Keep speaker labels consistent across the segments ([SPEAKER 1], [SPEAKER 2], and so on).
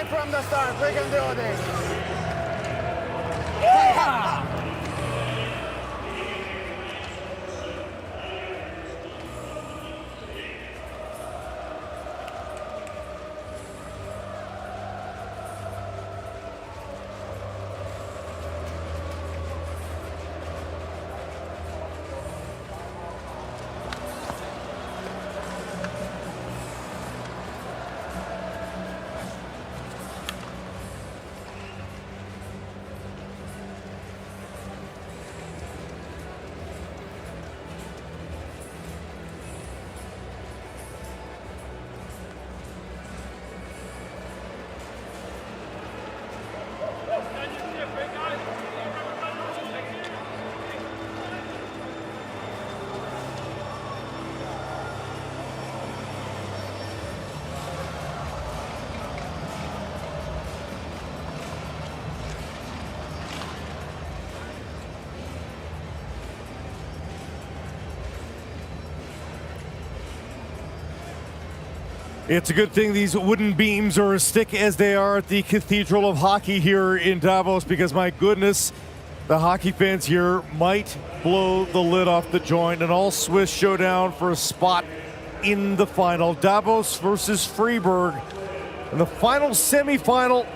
[SPEAKER 1] right from the start. We can do this.
[SPEAKER 2] Yeah!
[SPEAKER 3] It's a good thing these wooden beams are as thick as they are at the Cathedral of Hockey here in Davos, because my goodness, the hockey fans here might blow the lid off the joint. An all-Swiss showdown for a spot in the final. Davos versus Fribourg in the final semifinal,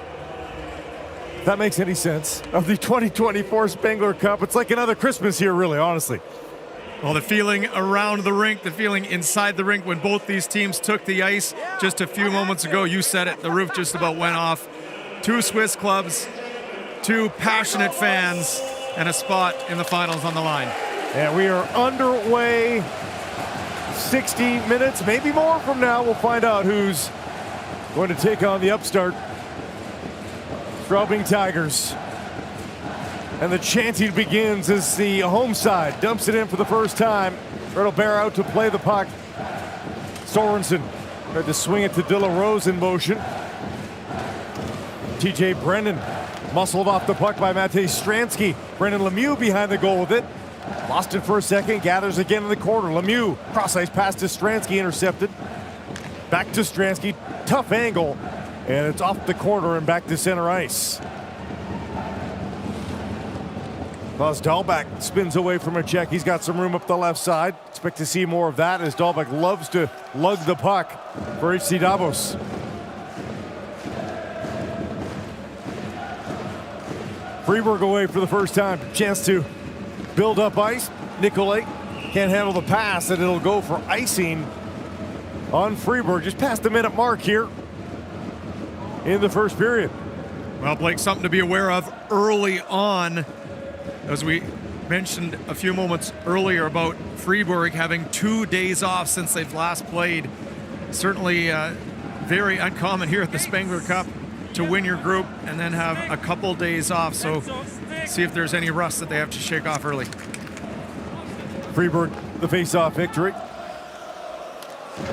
[SPEAKER 3] if that makes any sense, of the 2024 Spengler Cup. It's like another Christmas here, really, honestly.
[SPEAKER 4] Well, the feeling around the rink, the feeling inside the rink when both these teams took the ice just a few moments ago, you said it, the roof just about went off. Two Swiss clubs, two passionate fans, and a spot in the finals on the line.
[SPEAKER 3] And we are underway. 60 minutes, maybe more from now. We'll find out who's going to take on the upstart Straubing Tigers. And the chanting begins as the home side dumps it in for the first time. Berto Bear out to play the puck. Sorensen tried to swing it to De La Rose in motion. TJ Brennan muscled off the puck by Matej Stransky. Brendan Lemieux behind the goal with it. Lost it for a second, gathers again in the corner. Lemieux, cross ice pass to Stransky, intercepted. Back to Stransky, tough angle, and it's off the corner and back to center ice. Klaus Dahlbeck spins away from a check. He's got some room up the left side. Expect to see more of that as Dahlbeck loves to lug the puck for HC Davos. Fribourg away for the first time. Chance to build up ice. Nicolay can't handle the pass, and it'll go for icing on Fribourg. Just past the minute mark here in the first period.
[SPEAKER 4] Well, Blake, something to be aware of early on, as we mentioned a few moments earlier about Fribourg having 2 days off since they've last played. Certainly very uncommon here at the Spengler Cup to win your group and then have a couple days off. So see if there's any rust that they have to shake off early.
[SPEAKER 3] Fribourg, the face-off victory.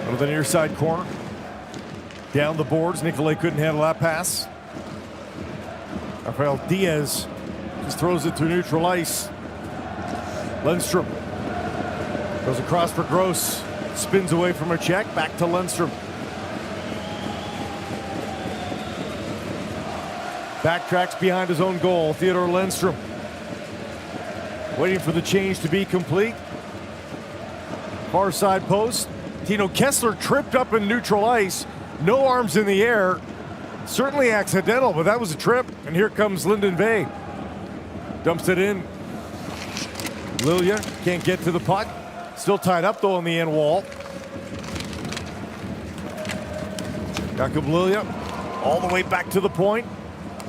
[SPEAKER 3] Over the near side corner. Down the boards, Nicolay couldn't handle that pass. Rafael Diaz just throws it to neutral ice. Lundstrom goes across for Gross. Spins away from a check. Back to Lundstrom. Backtracks behind his own goal. Theodor Lundstrom waiting for the change to be complete. Far side post. Tino Kessler tripped up in neutral ice. No arms in the air. Certainly accidental, but that was a trip. And here comes Lyndon Bay. Dumps it in. Lilia can't get to the puck. Still tied up though on the end wall. Jakob Lilia all the way back to the point.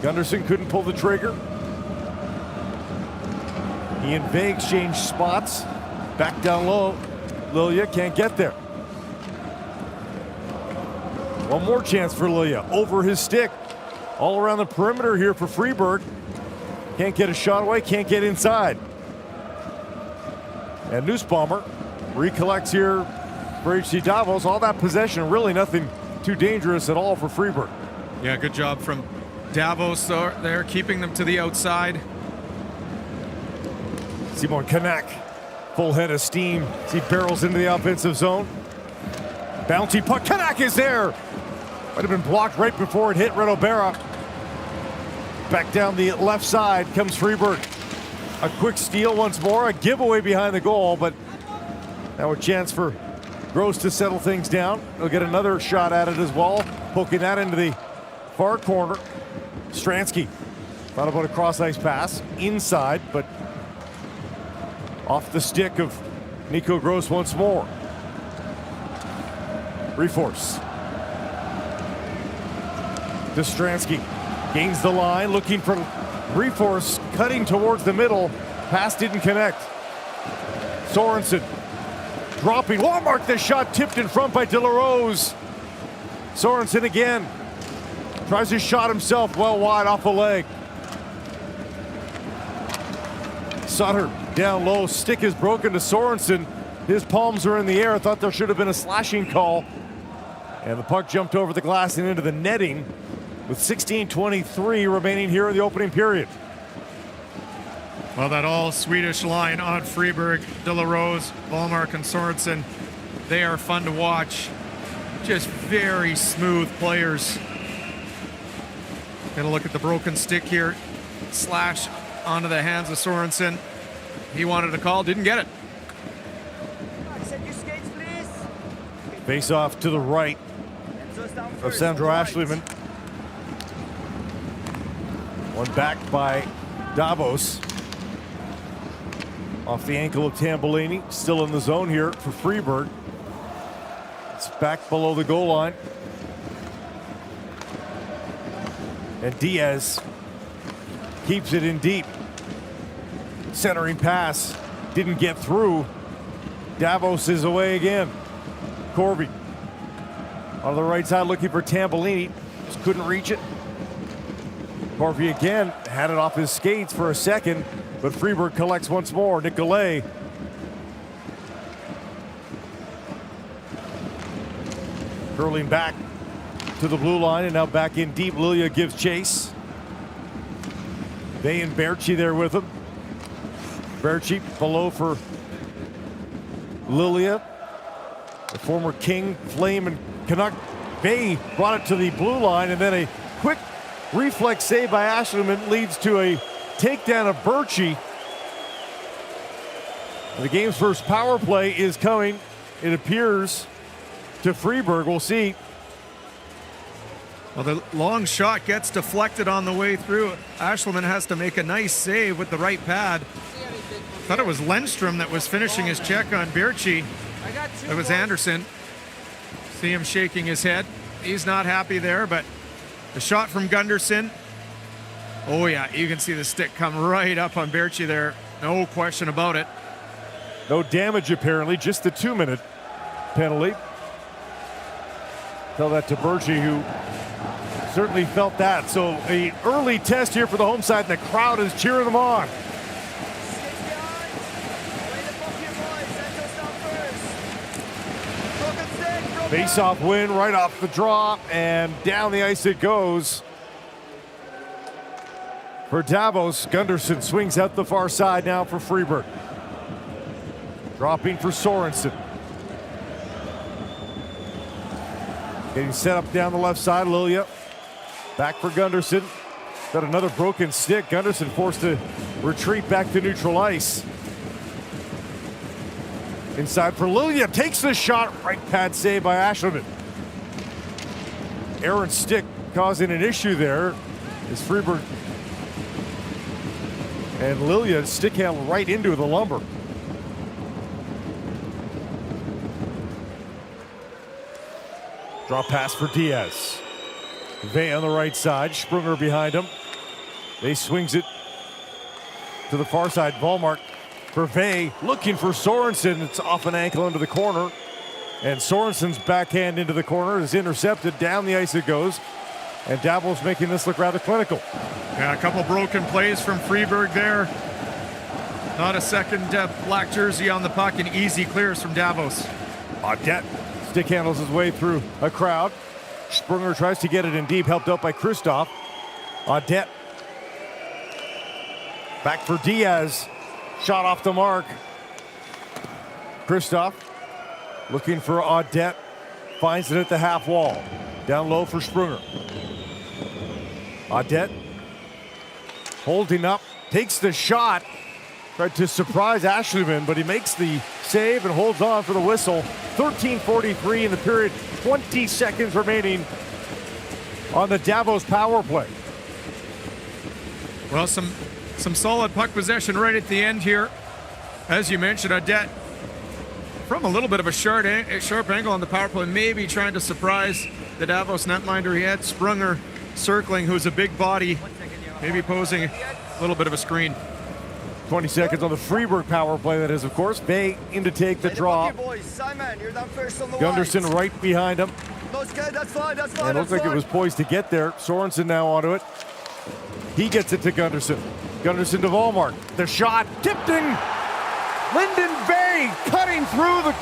[SPEAKER 3] Gunderson couldn't pull the trigger. He and Bay exchange spots. Back down low. Lilia can't get there. One more chance for Lilia. Over his stick. All around the perimeter here for Fribourg. Can't get a shot away, can't get inside. And Nussbaumer recollects here for HC Davos. All that possession, really nothing too dangerous at all for Fribourg.
[SPEAKER 4] Yeah, good job from Davos there, keeping them to the outside.
[SPEAKER 3] Simon Kanak, full head of steam. He barrels into the offensive zone. Bouncy puck, Kanak is there. Might have been blocked right before it hit Redobera. Back down the left side comes Fribourg. A quick steal once more, a giveaway behind the goal, but now a chance for Gross to settle things down. He'll get another shot at it as well, poking that into the far corner. Stransky thought about a cross-ice pass inside, but off the stick of Nico Gross once more. Reforce. To Stransky. Gains the line, looking for Reforce, cutting towards the middle. Pass didn't connect. Sorensen dropping. Walmark, the shot tipped in front by De La Rose. Sorensen again. Tries his shot himself, well wide off the leg. Sutter down low, stick is broken to Sorensen. His palms are in the air. I thought there should have been a slashing call. And the puck jumped over the glass and into the netting with 16:23 remaining here in the opening period.
[SPEAKER 4] Well, that all Swedish line on Fribourg, De La Rose, Walmark, and Sorensen, they are fun to watch. Just very smooth players. Gonna look at the broken stick here. Slash onto the hands of Sorensen. He wanted a call, didn't get it.
[SPEAKER 3] Face off to the right of Sandro Ashleyman. One back by Davos. Off the ankle of Tambellini. Still in the zone here for Fribourg. It's back below the goal line. And Diaz keeps it in deep. Centering pass didn't get through. Davos is away again. Corby on the right side looking for Tambellini. Just couldn't reach it. Corby again had it off his skates for a second, but Fribourg collects once more. Nicolay. Curling back to the blue line and now back in deep. Lilia gives chase. They and Berchi there with him. Berchi below for Lilia. The former King, Flame, and Canuck. Bay brought it to the blue line, and then a quick reflex save by Ashleyman leads to a takedown of Berchi. The game's first power play is coming, it appears, to Fribourg. We'll see.
[SPEAKER 4] Well, the long shot gets deflected on the way through. Ashleyman has to make a nice save with the right pad. Thought it was Lundstrom that was finishing his check on Berchi. It was Anderson. See him shaking his head. He's not happy there, but the shot from Gunderson. Oh yeah, you can see the stick come right up on Berchi there. No question about it.
[SPEAKER 3] No damage apparently, just the 2-minute penalty. Tell that to Berchi, who certainly felt that. So an early test here for the home side, and the crowd is cheering them on. Face-off win right off the draw, and down the ice it goes. For Davos, Gunderson swings out the far side now for Fribourg. Dropping for Sorensen. Getting set up down the left side, Lilia. Back for Gunderson. Got another broken stick. Gunderson forced to retreat back to neutral ice. Inside for Lilia, takes the shot, right pad save by Ashleyman. Aaron's stick causing an issue there is Fribourg. And Lilia stick handled right into the lumber. Draw pass for Diaz. Vey on the right side, Sprunger behind him. Vey swings it to the far side, Walmark. For Vey, looking for Sorensen. It's off an ankle into the corner. And Sorensen's backhand into the corner is intercepted. Down the ice it goes. And Davos making this look rather clinical.
[SPEAKER 4] Yeah, a couple broken plays from Fribourg there. Not a second black jersey on the puck, and easy clears from Davos.
[SPEAKER 3] Audette stick handles his way through a crowd. Sprunger tries to get it in deep, helped out by Kristoff. Audette. Back for Diaz. Shot off the mark. Kristoff looking for Audette. Finds it at the half wall. Down low for Sprunger. Audette holding up, takes the shot. Tried to surprise Ashleyman, but he makes the save and holds on for the whistle. 13:43 in the period, 20 seconds remaining on the Davos power play.
[SPEAKER 4] Well, some solid puck possession right at the end here. As you mentioned, Audette from a little bit of a sharp angle on the power play, maybe trying to surprise the Davos netminder. He had Sprunger circling, who's a big body, maybe posing a little bit of a screen.
[SPEAKER 3] 20 seconds on the Fribourg power play, that is, of course. Bay in to take the draw. Gunderson right behind him.
[SPEAKER 1] That's fine.
[SPEAKER 3] And it looks like it was poised to get there. Sorensen now onto it. He gets it to Gunderson. Gunderson to Volmark. The shot tipped in. Lyndon Bay cutting through the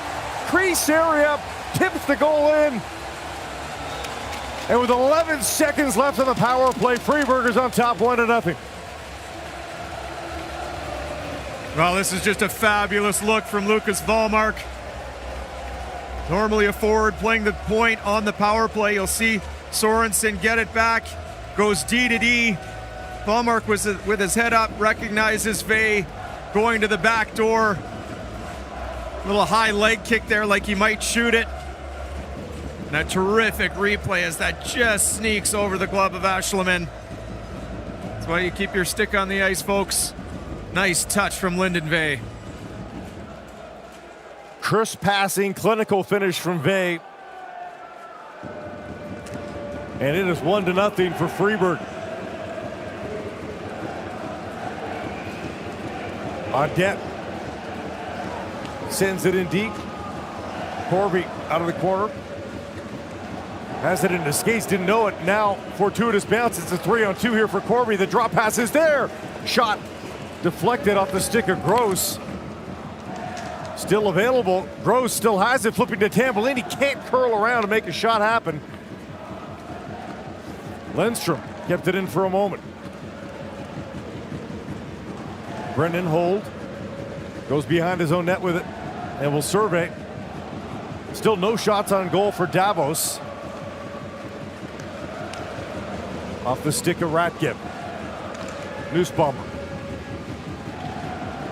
[SPEAKER 3] crease area, tips the goal in. And with 11 seconds left on the power play, Fribourg is on top 1-0.
[SPEAKER 4] Well, this is just a fabulous look from Lucas Volmark. Normally a forward playing the point on the power play. You'll see Sorensen get it back, goes D to D. Volmark was with his head up, recognizes Vey going to the back door. Little high leg kick there like he might shoot it. And a terrific replay as that just sneaks over the glove of Ashleyman. That's why you keep your stick on the ice, folks. Nice touch from Lyndon Vey.
[SPEAKER 3] Crisp passing, clinical finish from Vey. And it is 1-0 for Fribourg. Audette sends it in deep. Corby out of the corner. Has it in his skates, didn't know it. Now, fortuitous bounce. It's a 3-on-2 here for Corby. The drop pass is there. Shot deflected off the stick of Gross. Still available. Gross still has it, flipping to Tambellini. Can't curl around to make a shot happen. Lindstrom kept it in for a moment. Brendan hold. Goes behind his own net with it and will survey. Still no shots on goal for Davos. Off the stick of Ratgib. Nussbaumer.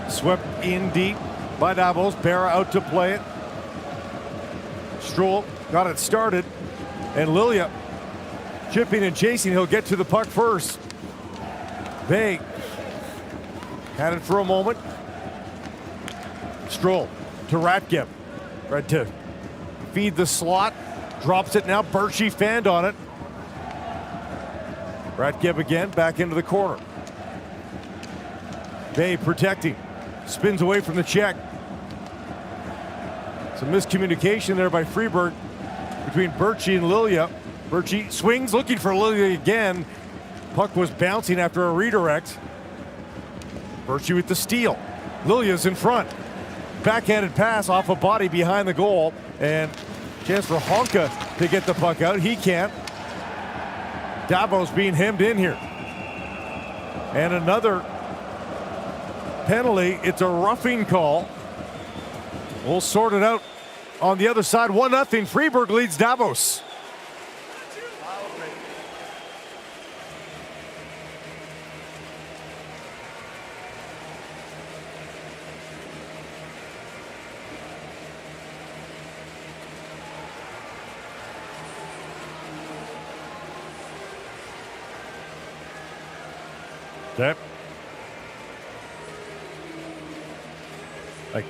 [SPEAKER 3] Swept in deep by Davos. Berra out to play it. Stroll got it started. And Lilia chipping and chasing. He'll get to the puck first. Vey had it for a moment. Stroll to Ratgib. Tried to feed the slot. Drops it now. Birchie fanned on it. Ratgib again, back into the corner. Vey protecting. Spins away from the check. Some miscommunication there by Fribourg between Birchie and Lilia. Birchie swings, looking for Lilia again. Puck was bouncing after a redirect. Birchie with the steal. Lilia's in front. Backhanded pass off a body behind the goal. And chance for Honka to get the puck out. He can't. Davos being hemmed in here. And another penalty. It's a roughing call. We'll sort it out on the other side. 1-0. Fribourg leads Davos. Okay. Like.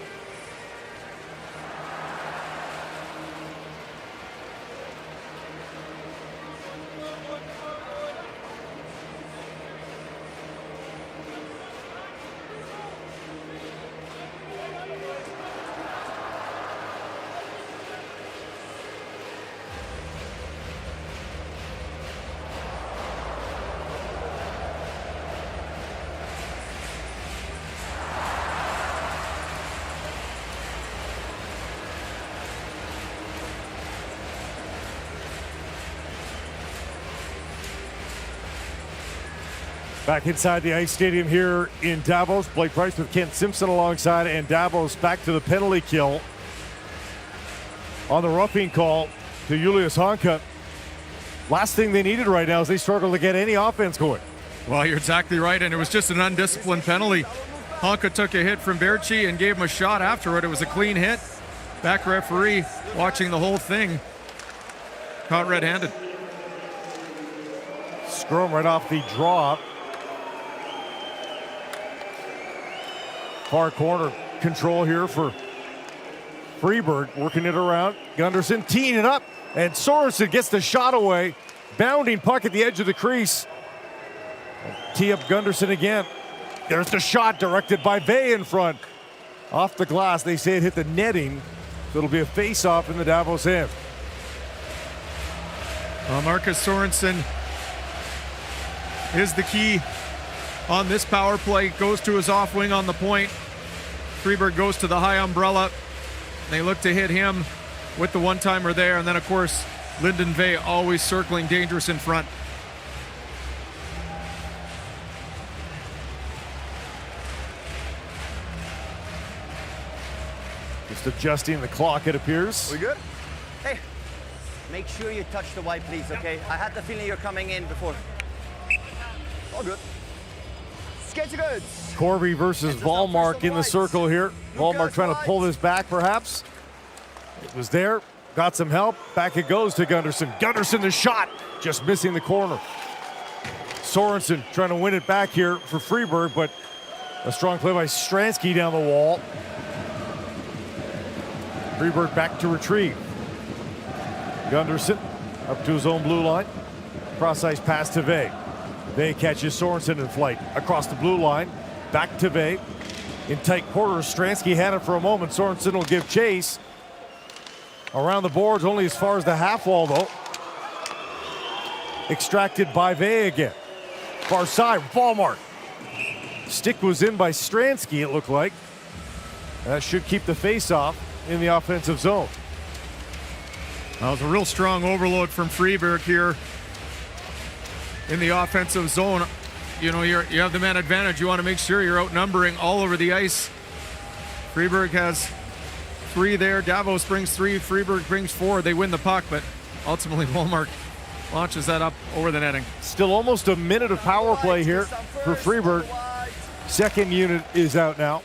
[SPEAKER 3] Back inside the ice stadium here in Davos. Blake Price with Kent Simpson alongside, and Davos back to the penalty kill on the roughing call to Julius Honka. last thing they needed right now is they struggle to get any offense going.
[SPEAKER 4] Well, you're exactly right, and it was just an undisciplined penalty. Honka took a hit from Berchi and gave him a shot afterward. It was a clean hit. Back referee watching the whole thing. Caught red-handed.
[SPEAKER 3] Scrum right off the draw. Far corner control here for Fribourg, working it around. Gunderson teeing it up, and Sorensen gets the shot away. Bounding puck at the edge of the crease. Tee up Gunderson again. There's the shot directed by Vey in front. Off the glass, they say it hit the netting. So it'll be a face-off in the Davos end.
[SPEAKER 4] Well, Marcus Sorensen is the key on this power play. Goes to his off wing on the point. Fribourg goes to the high umbrella. They look to hit him with the one-timer there. And then, of course, Lyndon Vey always circling dangerous in front.
[SPEAKER 3] Just adjusting the clock, it appears.
[SPEAKER 2] We good? Hey, make sure you touch the white, please, okay? I had the feeling you're coming in before. All good. Skates are good.
[SPEAKER 3] Corby versus Wallmark in the circle here. Wallmark trying to pull this back, perhaps. It was there, got some help. Back it goes to Gunderson. Gunderson, the shot, just missing the corner. Sorensen trying to win it back here for Fribourg, but a strong play by Stransky down the wall. Fribourg back to retrieve. Gunderson up to his own blue line. Cross-ice pass to Vey. Vey catches Sorensen in flight across the blue line. Back to Vey. In tight quarters, Stransky had it for a moment. Sorensen will give chase. Around the boards, only as far as the half wall, though. Extracted by Vey again. Far side, Wallmark. Stick was in by Stransky, it looked like. That should keep the face-off in the offensive zone.
[SPEAKER 4] That was a real strong overload from Fribourg here in the offensive zone. You know, you have the man advantage. You want to make sure you're outnumbering all over the ice. Fribourg has 3 there. Davos brings 3. Fribourg brings 4. They win the puck, but ultimately Wallmark launches that up over the netting.
[SPEAKER 3] Still almost a minute of power play here for Fribourg. Second unit is out now.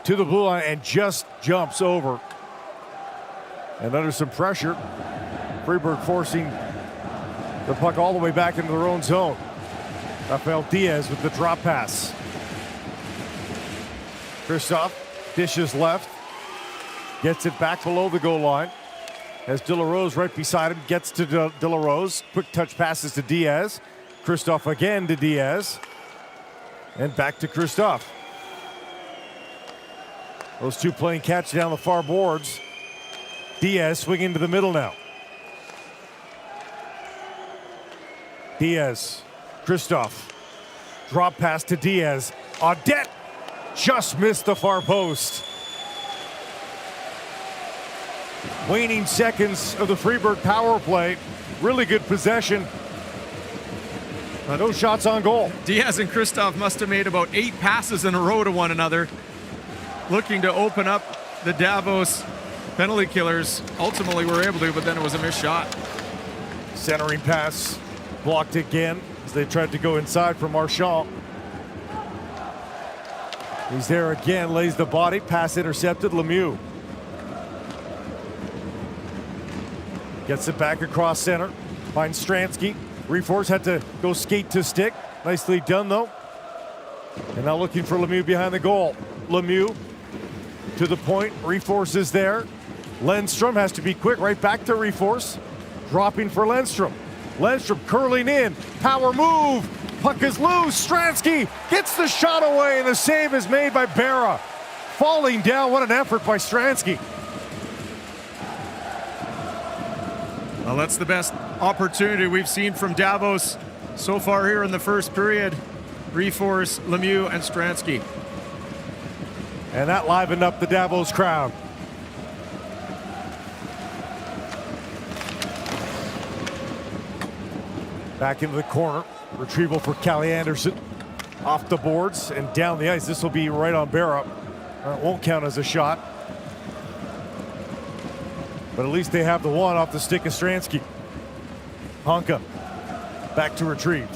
[SPEAKER 3] To the blue line and just jumps over. And under some pressure, Fribourg forcing the puck all the way back into their own zone. Rafael Diaz with the drop pass. Christoph dishes left. Gets it back below the goal line. Has De La Rose right beside him. Gets to De La Rose. Quick touch passes to Diaz. Christoph again to Diaz. And back to Christoph. Those two playing catch down the far boards. Diaz swinging to the middle now. Diaz, Christoph. Drop pass to Diaz. Audette just missed the far post. Waning seconds of the Fribourg power play. Really good possession. No shots on goal.
[SPEAKER 4] Diaz and Christoph must have made about 8 passes in a row to one another, looking to open up the Davos penalty killers. Ultimately were able to, but then it was a missed shot.
[SPEAKER 3] Centering pass blocked again as they tried to go inside for Marchand. He's there again, lays the body, pass intercepted, Lemieux. Gets it back across center, finds Stransky. Reforce had to go skate to stick. Nicely done though. And now looking for Lemieux behind the goal. Lemieux to the point, Reforce is there. Lundstrom has to be quick, right back to Reforce. Dropping for Lundstrom. Lundstrom curling in, power move. Puck is loose, Stransky gets the shot away and the save is made by Berra. Falling down, what an effort by Stransky.
[SPEAKER 4] Well, that's the best opportunity we've seen from Davos so far here in the first period. Reforce, Lemieux, and Stransky.
[SPEAKER 3] And that livened up the Davos crowd. Back into the corner. Retrieval for Callie Anderson. Off the boards and down the ice. This will be right on Berra. It won't count as a shot. But at least they have the one off the stick of Stransky. Honka back to retrieve.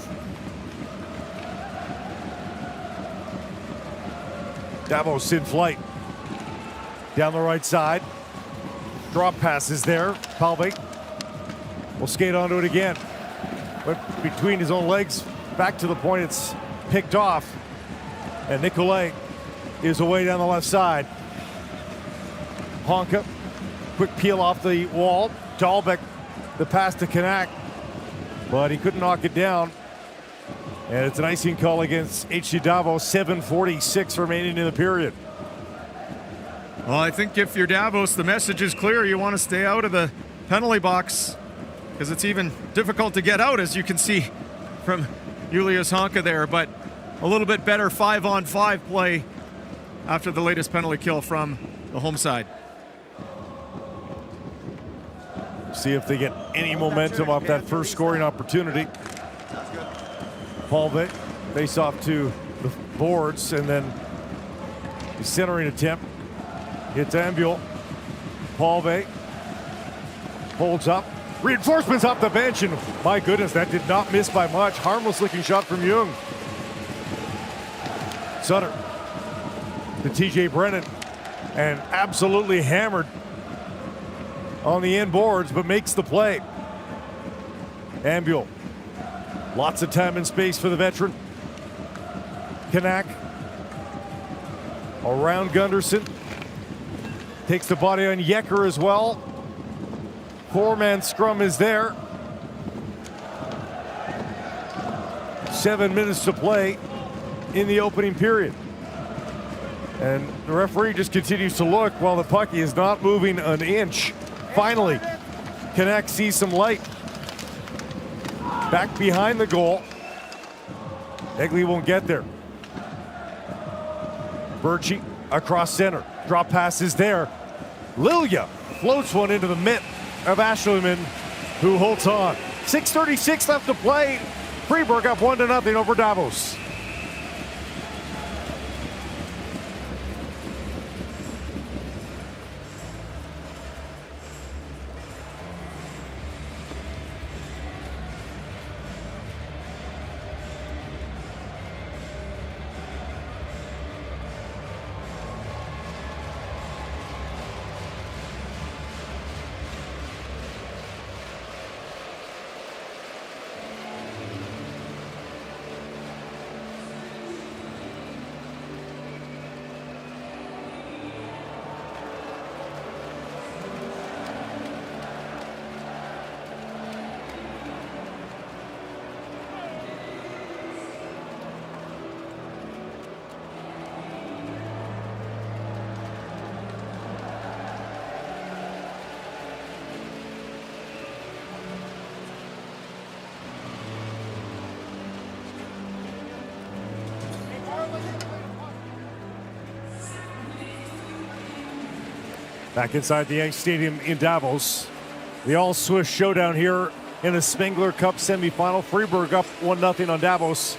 [SPEAKER 3] Davos in flight. Down the right side. Drop passes there. Palve will skate onto it again. Went between his own legs, back to the point it's picked off. And Nicolay is away down the left side. Honka, quick peel off the wall. Dahlbeck, the pass to Kanak, but he couldn't knock it down. And it's an icing call against HC Davos, 7:46 remaining in the period.
[SPEAKER 4] Well, I think if you're Davos, the message is clear. You want to stay out of the penalty box because it's even difficult to get out, as you can see from Julius Honka there. But a little bit better 5-on-5 play after the latest penalty kill from the home side.
[SPEAKER 3] See if they get any momentum off that first scoring opportunity. Palve face off to the boards, and then the centering attempt hits Ambule. Palve holds up. Reinforcements off the bench, and my goodness, that did not miss by much. Harmless looking shot from Jung. Sutter to TJ Brennan, and absolutely hammered on the end boards, but makes the play. Ambule. Lots of time and space for the veteran. Kanak around Gunderson. Takes the body on Yecker as well. Four-man scrum is there. 7 minutes to play in the opening period. And the referee just continues to look while the puck is not moving an inch. Finally, Kanak sees some light. Back behind the goal. Egley won't get there. Birchie across center. Drop pass is there. Lilia floats one into the mitt of Ashleyman, who holds on. 6:36 left to play. Fribourg up 1-0 over Davos. Back inside the Yank Stadium in Davos. The all-Swiss showdown here in the Spengler Cup semifinal. Fribourg up 1-0 on Davos.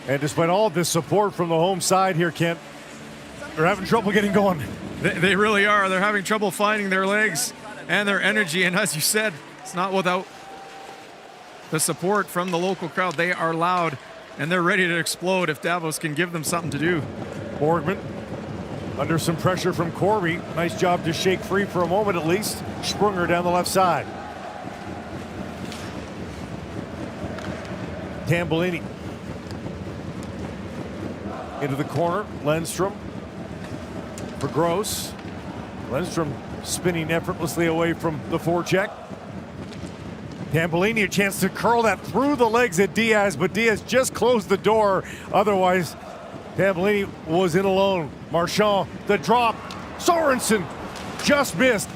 [SPEAKER 3] And despite all of this support from the home side here, Kent, they're having trouble getting going.
[SPEAKER 4] They really are. They're having trouble finding their legs and their energy. And as you said, it's not without the support from the local crowd. They are loud and they're ready to explode if Davos can give them something to do.
[SPEAKER 3] Borgman under some pressure from Corby. Nice job to shake free for a moment at least. Sprunger down the left side. Tambellini into the corner. Lundstrom for Gross. Lundstrom spinning effortlessly away from the forecheck. Tambellini a chance to curl that through the legs at Diaz, but Diaz just closed the door. Otherwise, Tambellini was in alone. Marchand, the drop. Sorensen just missed.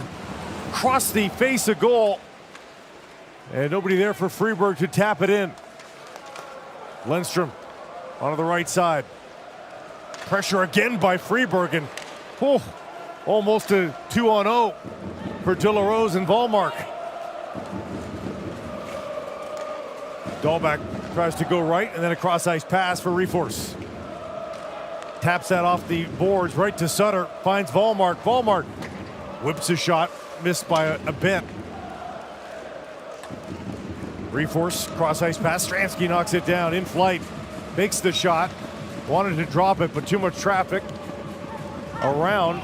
[SPEAKER 3] Crossed the face of goal. And nobody there for Fribourg to tap it in. Lundstrom onto the right side. Pressure again by Fribourg, and almost a 2-on-0 for De La Rose and Volmark. Dahlbeck tries to go right, and then a cross-ice pass for Reforce. Taps that off the boards right to Sutter. Finds Volmark. Volmark whips a shot, missed by a bit. Reforce, cross ice pass. Stransky knocks it down in flight. Makes the shot. Wanted to drop it, but too much traffic around.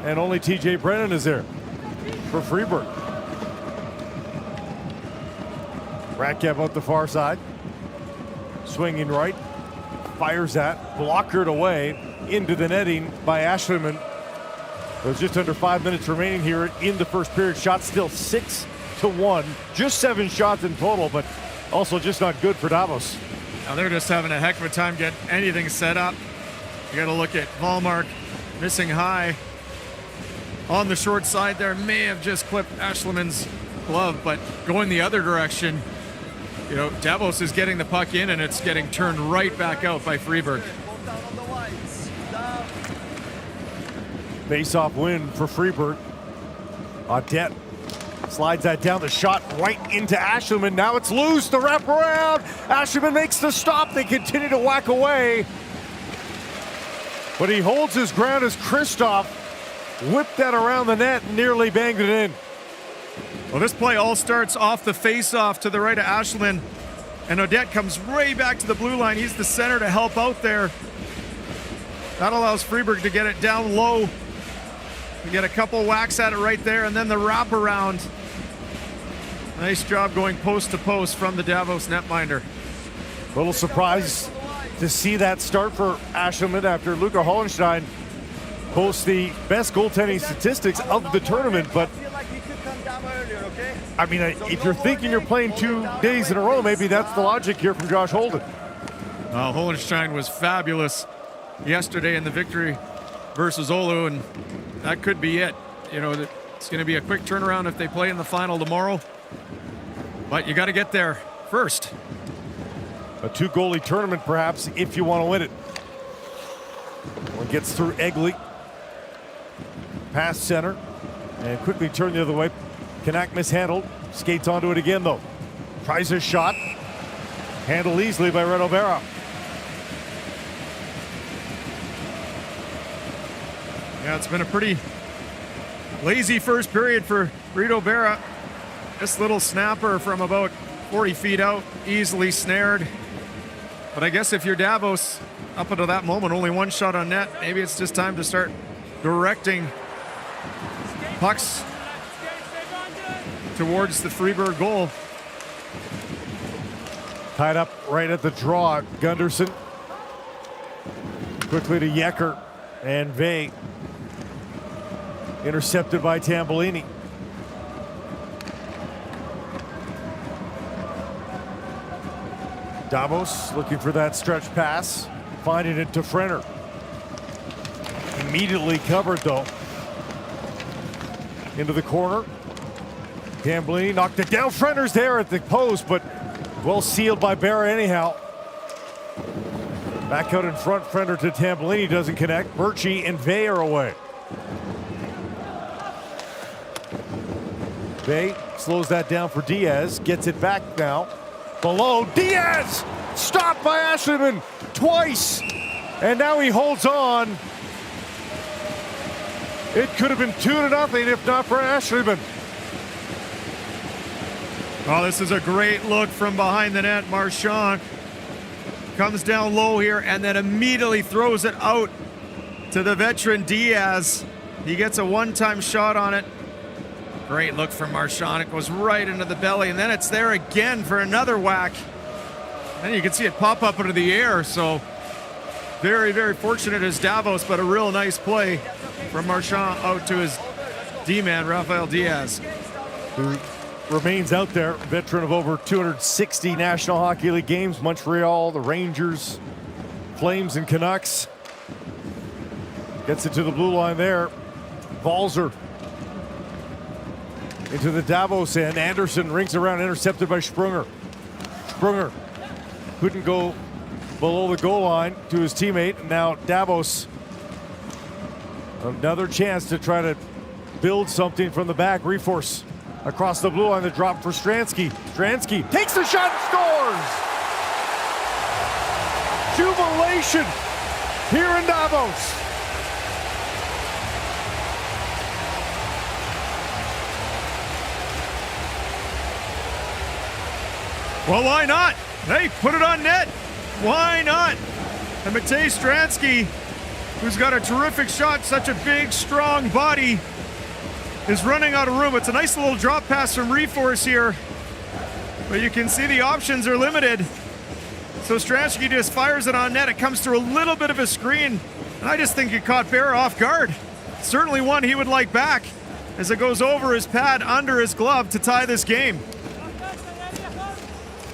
[SPEAKER 3] And only TJ Brennan is there for Fribourg. Ratcap out the far side. Swinging right. Fires that. Blockered away into the netting by Ashleyman. There's just under 5 minutes remaining here in the first period. Shot still 6-1. Just 7 shots in total, but also just not good for Davos.
[SPEAKER 4] Now they're just having a heck of a time getting anything set up. You got to look at Volmark missing high on the short side there. May have just clipped Ashleyman's glove, but going the other direction, you know, Davos is getting the puck in and it's getting turned right back out by Fribourg.
[SPEAKER 3] Face-off win for Fribourg. Audette slides that down, the shot right into Ashleyman. Now it's loose, the wraparound. Ashleyman makes the stop. They continue to whack away. But he holds his ground as Kristoff whipped that around the net and nearly banged it in.
[SPEAKER 4] Well, this play all starts off the face-off to the right of Ashleyman. And Audette comes right back to the blue line. He's the center to help out there. That allows Fribourg to get it down low. We get a couple whacks at it right there, and then the wraparound. Nice job going post to post from the Davos netminder.
[SPEAKER 3] A little surprised to see that start for Ashleyman after Luca Hollenstein boasts the best goaltending statistics of the tournament. But I mean, if you're thinking you're playing 2 days in a row, maybe that's the logic here from Josh Holden.
[SPEAKER 4] Hollenstein was fabulous yesterday in the victory versus Oulu, and that could be it. You know, it's going to be a quick turnaround if they play in the final tomorrow. But you got to get there first.
[SPEAKER 3] A 2-goalie tournament, perhaps, if you want to win it. One gets through Egley. Pass center. And quickly turn the other way. Kanak mishandled. Skates onto it again, though. Tries a shot. Handled easily by Reto Berra.
[SPEAKER 4] Yeah, it's been a pretty lazy first period for Reto Berra. This little snapper from about 40 feet out, easily snared. But I guess if you're Davos, up until that moment, only 1 shot on net, maybe it's just time to start directing pucks towards the Fribourg goal.
[SPEAKER 3] Tied up right at the draw, Gunderson. Quickly to Yecker and Vey. Intercepted by Tambellini. Davos looking for that stretch pass, finding it to Frenner. Immediately covered though. Into the corner. Tambellini knocked it down. Frenner's there at the post, but well sealed by Berra anyhow. Back out in front, Frenner to Tambellini, doesn't connect. Birchie and Vey are away. Vey slows that down for Diaz, gets it back now. Below, Diaz! Stopped by Ashleyman twice! And now he holds on. It could have been 2-0 if not for Ashleyman.
[SPEAKER 4] Oh, this is a great look from behind the net. Marchand comes down low here and then immediately throws it out to the veteran Diaz. He gets a one-time shot on it. Great look from Marchand. It goes right into the belly, and then it's there again for another whack. And you can see it pop up into the air, so very, very fortunate as Davos, but a real nice play from Marchand out to his D-man, Rafael Diaz.
[SPEAKER 3] Who remains out there, veteran of over 260 National Hockey League games. Montreal, the Rangers, Flames, and Canucks. Gets it to the blue line there. Balzer into the Davos end. Anderson rings around, intercepted by Sprunger. Sprunger couldn't go below the goal line to his teammate. Now Davos, another chance to try to build something from the back. Reforce across the blue line, the drop for Stransky. Stransky takes the shot and scores! Jubilation here in Davos.
[SPEAKER 4] Well, why not? Hey, put it on net. Why not? And Matej Stransky, who's got a terrific shot, such a big, strong body, is running out of room. It's a nice little drop pass from Reforce here, but you can see the options are limited. So Stransky just fires it on net. It comes through a little bit of a screen, and I just think it caught Bear off guard. Certainly one he would like back as it goes over his pad, under his glove to tie this game.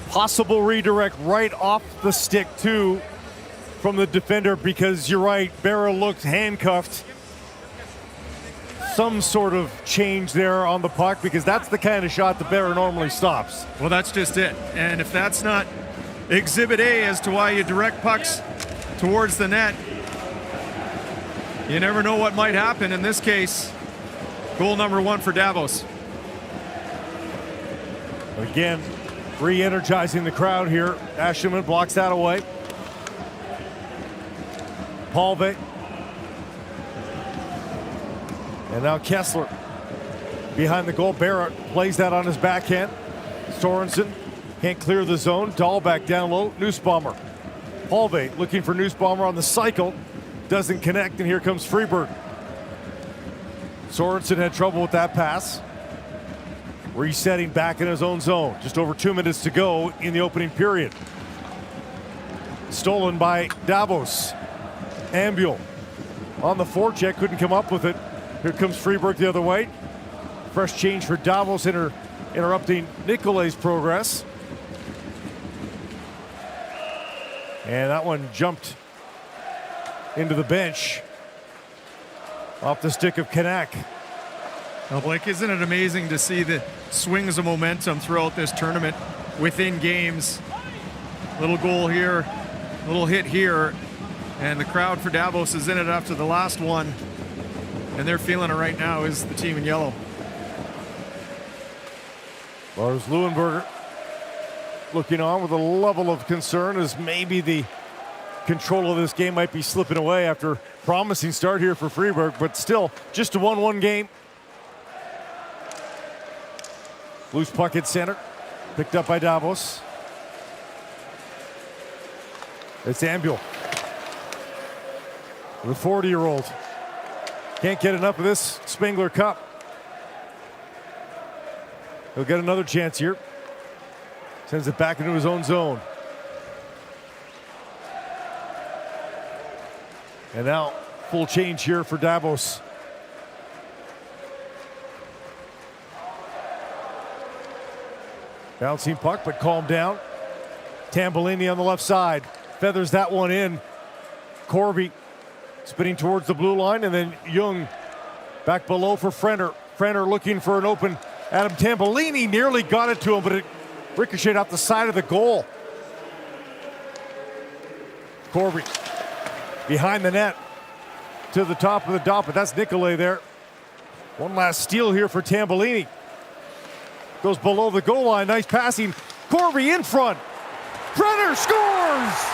[SPEAKER 3] Possible redirect right off the stick, too, from the defender, because you're right, Berra looked handcuffed. Some sort of change there on the puck, because that's the kind of shot that Berra normally stops.
[SPEAKER 4] Well, that's just it. And if that's not Exhibit A as to why you direct pucks towards the net, you never know what might happen. In this case, goal number 1 for Davos.
[SPEAKER 3] Again, re-energizing the crowd here. Asherman blocks that away. Palve. And now Kessler behind the goal. Barrett plays that on his backhand. Sorensen can't clear the zone. Dahlbeck down low. Nussbaumer. Palve looking for Nussbaumer on the cycle. Doesn't connect, and here comes Fribourg. Sorensen had trouble with that pass. Resetting back in his own zone. Just over 2 minutes to go in the opening period. Stolen by Davos. Ambuel on the forecheck, couldn't come up with it. Here comes Fribourg the other way. Fresh change for Davos, interrupting Nicolet's progress. And that one jumped into the bench off the stick of Kanak.
[SPEAKER 4] Well, Blake, isn't it amazing to see the swings of momentum throughout this tournament within games? Little goal here, little hit here, and the crowd for Davos is in it after the last one, and they're feeling it right now, is the team in yellow.
[SPEAKER 3] Lars Leuenberger looking on with a level of concern as maybe the control of this game might be slipping away after a promising start here for Fribourg, but still just a 1-1 game. Loose puck at center, picked up by Davos. It's Ambuel. The 40-year-old. Can't get enough of this Spengler Cup. He'll get another chance here. Sends it back into his own zone. And now full change here for Davos. Bouncing puck, but calmed down. Tambellini on the left side. Feathers that one in. Corby spinning towards the blue line, and then Jung back below for Frenner. Frenner looking for an open Adam Tambellini. Nearly got it to him, but it ricocheted off the side of the goal. Corby behind the net to the top of the dot, but that's Nicolet there. One last steal here for Tambellini. Goes below the goal line. Nice passing. Corby in front. Frenner scores!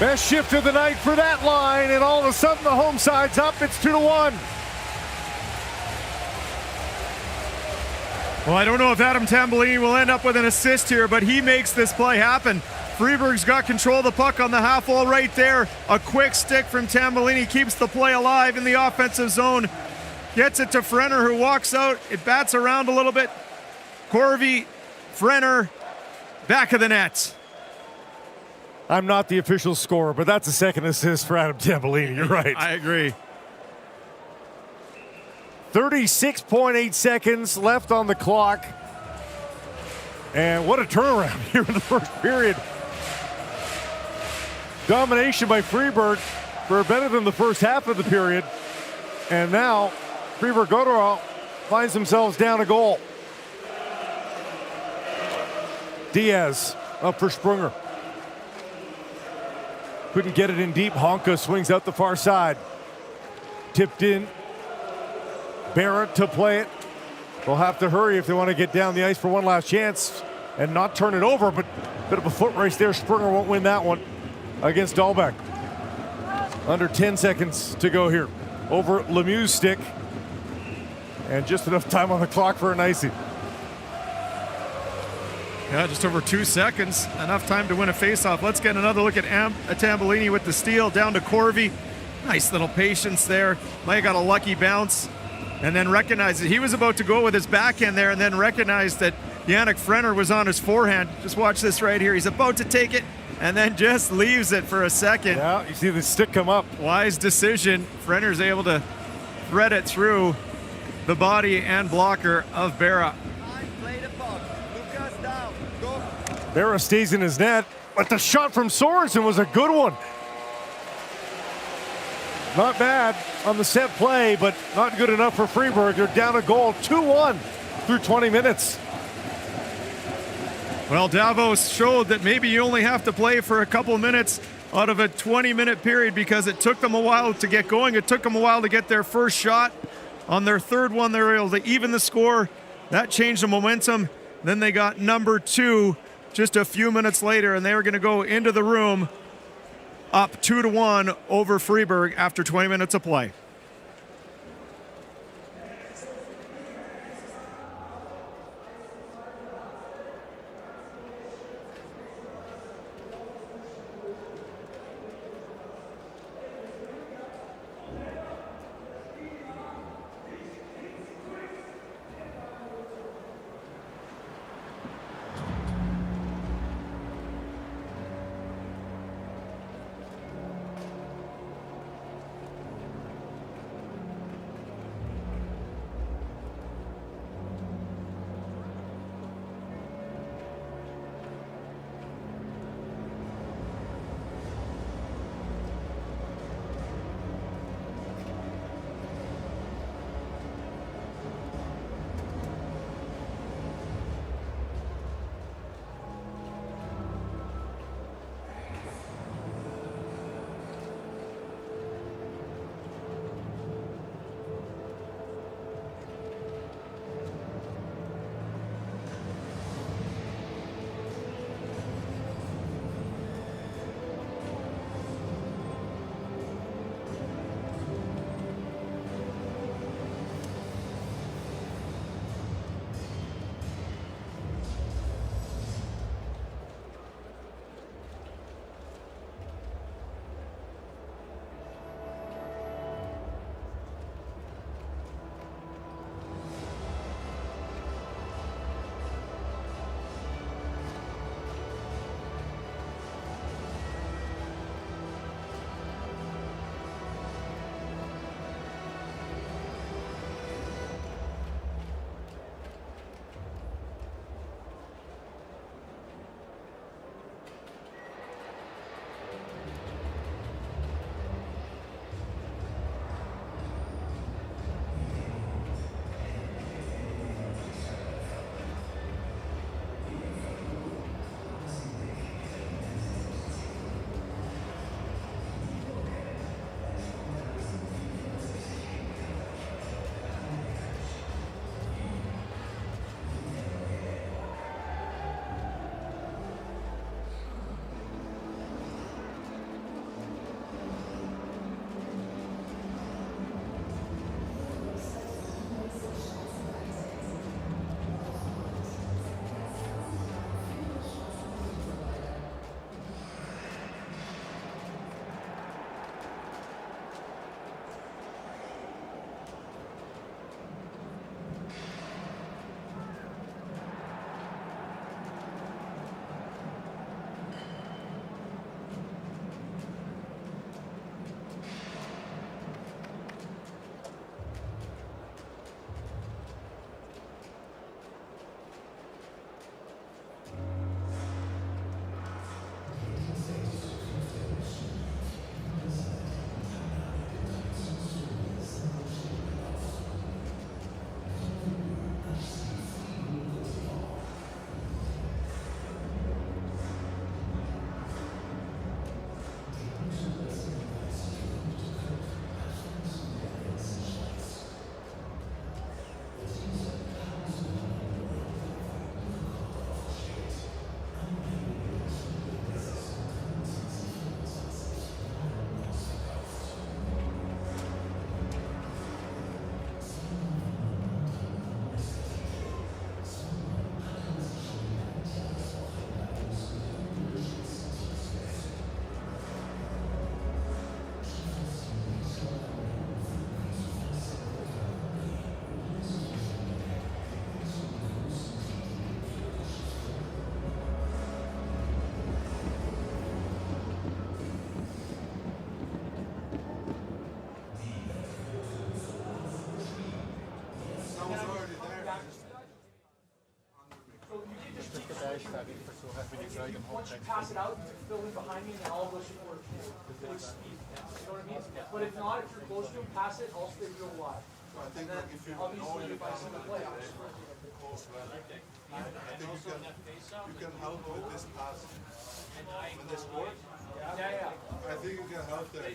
[SPEAKER 3] Best shift of the night for that line, and all of a sudden the home side's up. It's 2-1.
[SPEAKER 4] Well, I don't know if Adam Tambellini will end up with an assist here, but he makes this play happen. Fribourg's got control of the puck on the half wall right there. A quick stick from Tambellini keeps the play alive in the offensive zone. Gets it to Frenner, who walks out. It bats around a little bit. Corby, Frenner, back of the net.
[SPEAKER 3] I'm not the official scorer, but that's a second assist for Adam Tambellini. You're right.
[SPEAKER 4] I agree.
[SPEAKER 3] 36.8 seconds left on the clock. And what a turnaround here in the first period. Domination by Fribourg for better than the first half of the period. And now Fribourg-Gottéron finds themselves down a goal. Diaz up for Sprunger. Couldn't get it in deep. Honka swings out the far side. Tipped in. Barrett to play it. They'll have to hurry if they want to get down the ice for one last chance and not turn it over, but a bit of a foot race there. Sprunger won't win that one against Dahlbeck. Under 10 seconds to go here. Over Lemieux's stick. And just enough time on the clock for an icing.
[SPEAKER 4] Yeah, just over 2 seconds. Enough time to win a faceoff. Let's get another look at Tambolini with the steal down to Corvi. Nice little patience there. May got a lucky bounce and then recognized that he was about to go with his backhand there and then recognized that Yannick Frenner was on his forehand. Just watch this right here. He's about to take it and then just leaves it for a second.
[SPEAKER 3] Yeah, you see the stick come up.
[SPEAKER 4] Wise decision. Frenner's able to thread it through the body and blocker of Berra.
[SPEAKER 3] Berra stays in his net, but the shot from Sorensen was a good one. Not bad on the set play, but not good enough for Fribourg. They're down a goal, 2-1 through 20 minutes.
[SPEAKER 4] Well, Davos showed that maybe you only have to play for a couple minutes out of a 20-minute period because it took them a while to get going. It took them a while to get their first shot. On their third one, they were able to even the score. That changed the momentum. Then they got number 2 just a few minutes later, and they were going to go into the room up 2-1 over Fribourg after 20 minutes of play.
[SPEAKER 5] once you pass it out, you can fill in behind me and then I'll go support with speed. You know what I mean? But if not, if you're close to him, pass it, I'll stay real wide.
[SPEAKER 6] I think like if you know
[SPEAKER 5] Obviously,
[SPEAKER 6] you
[SPEAKER 5] if I see the play, I'll sprint it.
[SPEAKER 6] close well, I think you can help with this pass when they score.
[SPEAKER 5] Yeah.
[SPEAKER 6] I think you can help there.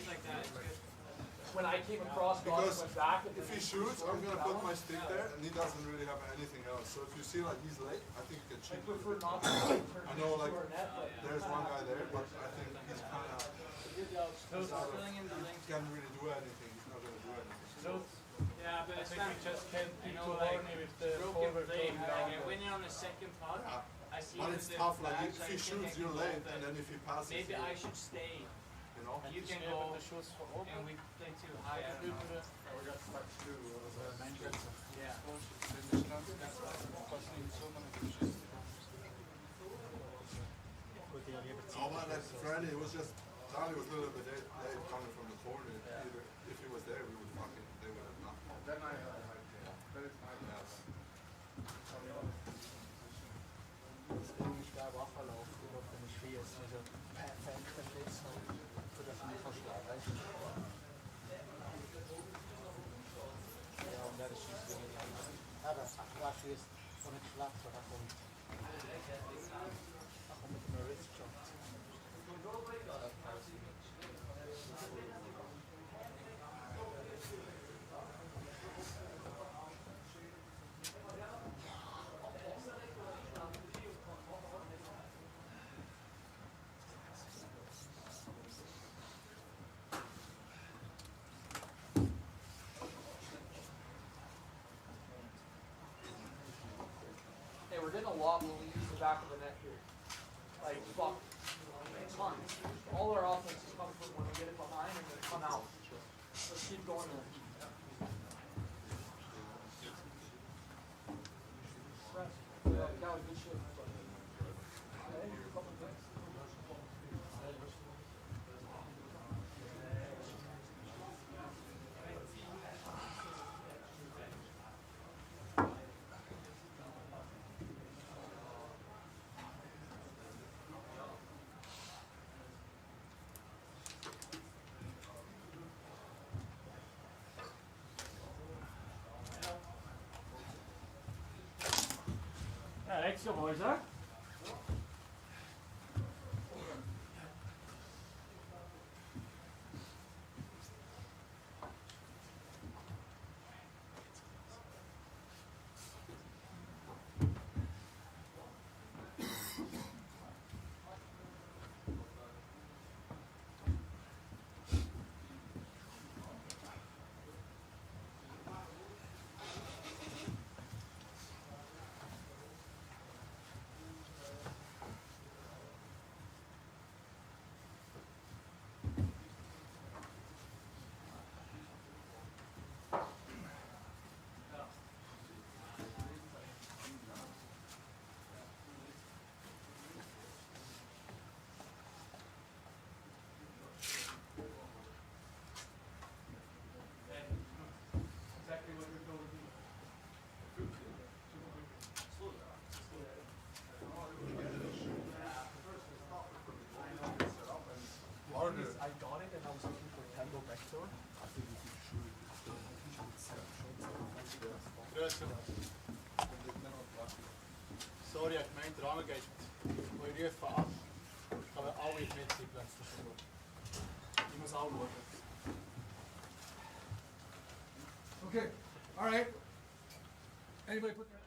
[SPEAKER 5] When I came across,
[SPEAKER 6] Because
[SPEAKER 5] went back. And
[SPEAKER 6] if he shoots, I'm gonna put my stick there, and he doesn't really have anything else. So if you see like he's late, I think you can
[SPEAKER 5] I
[SPEAKER 6] chip.
[SPEAKER 5] prefer not to
[SPEAKER 6] I know like there's one guy there, but I think he's kind of can't really do anything. He's not gonna do anything.
[SPEAKER 1] Yeah, but it's not
[SPEAKER 7] just can't be too
[SPEAKER 1] like
[SPEAKER 7] horny with the
[SPEAKER 1] broken
[SPEAKER 7] forward
[SPEAKER 1] play.
[SPEAKER 7] going
[SPEAKER 1] Like
[SPEAKER 7] down.
[SPEAKER 1] I went in on the second putt. I see
[SPEAKER 6] But
[SPEAKER 1] that
[SPEAKER 6] it's
[SPEAKER 1] the
[SPEAKER 6] tough. Like
[SPEAKER 1] bags,
[SPEAKER 6] if
[SPEAKER 1] I
[SPEAKER 6] he
[SPEAKER 1] think
[SPEAKER 6] shoots,
[SPEAKER 1] I can
[SPEAKER 6] you're
[SPEAKER 1] go,
[SPEAKER 6] late,
[SPEAKER 1] but
[SPEAKER 6] and then if he passes,
[SPEAKER 1] maybe
[SPEAKER 6] you,
[SPEAKER 1] I should stay.
[SPEAKER 6] you know.
[SPEAKER 1] You can
[SPEAKER 7] Yeah,
[SPEAKER 1] go
[SPEAKER 7] but the shots for open.
[SPEAKER 1] and we play too high. I don't know. Yeah.
[SPEAKER 6] Oh man, like Franny, it was just Charlie was a little bit late coming from the corner. Either if he was there, we would fucking they would have knocked him. Then yes.
[SPEAKER 8] Ziemlich schwer Wasserlauf über den Schwieß, also perfekt Blitz für das Lieferschlag, weißt du? Ja, und der schießt wenig an. Ja, das schießt von nicht schlapp, so da kommt mit dem Wrist-Shot.
[SPEAKER 5] Hey, we're getting a lot when we use the back of the net here. Like, fuck. Tons. All our offense is coming from when we get it behind and then come out. Let's keep going there. Yeah, that was good shit. Okay, a couple of things.
[SPEAKER 7] Ja, extra boys, huh?
[SPEAKER 5] Exactly what you're told to do. I got it and I was looking for tango backdoor.
[SPEAKER 8] Sorry, ich meine, der Rahmen geht. Ich rufe ab. Aber alle mit sind plötzlich schon gut. Ich muss auch schauen.
[SPEAKER 7] Okay, all right. Anybody put their...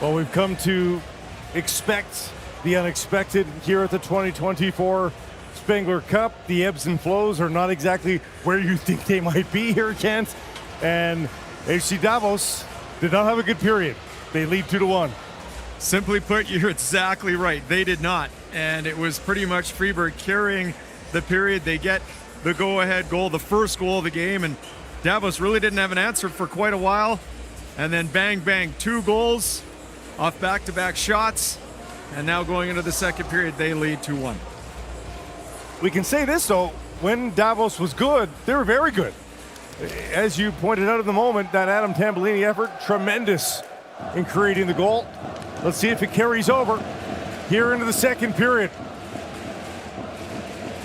[SPEAKER 3] Well, we've come to expect the unexpected here at the 2024 Spengler Cup. The ebbs and flows are not exactly where you think they might be here, Kent. And HC Davos did not have a good period. They lead 2-1.
[SPEAKER 4] Simply put, you're exactly right. They did not. And it was pretty much Fribourg carrying the period. They get the go-ahead goal, the first goal of the game, and Davos really didn't have an answer for quite a while. And then bang, bang, 2 goals off back-to-back shots. And now going into the second period, they lead 2-1.
[SPEAKER 3] We can say this, though, when Davos was good, they were very good. As you pointed out in the moment, that Adam Tambellini effort, tremendous in creating the goal. Let's see if it carries over here into the second period.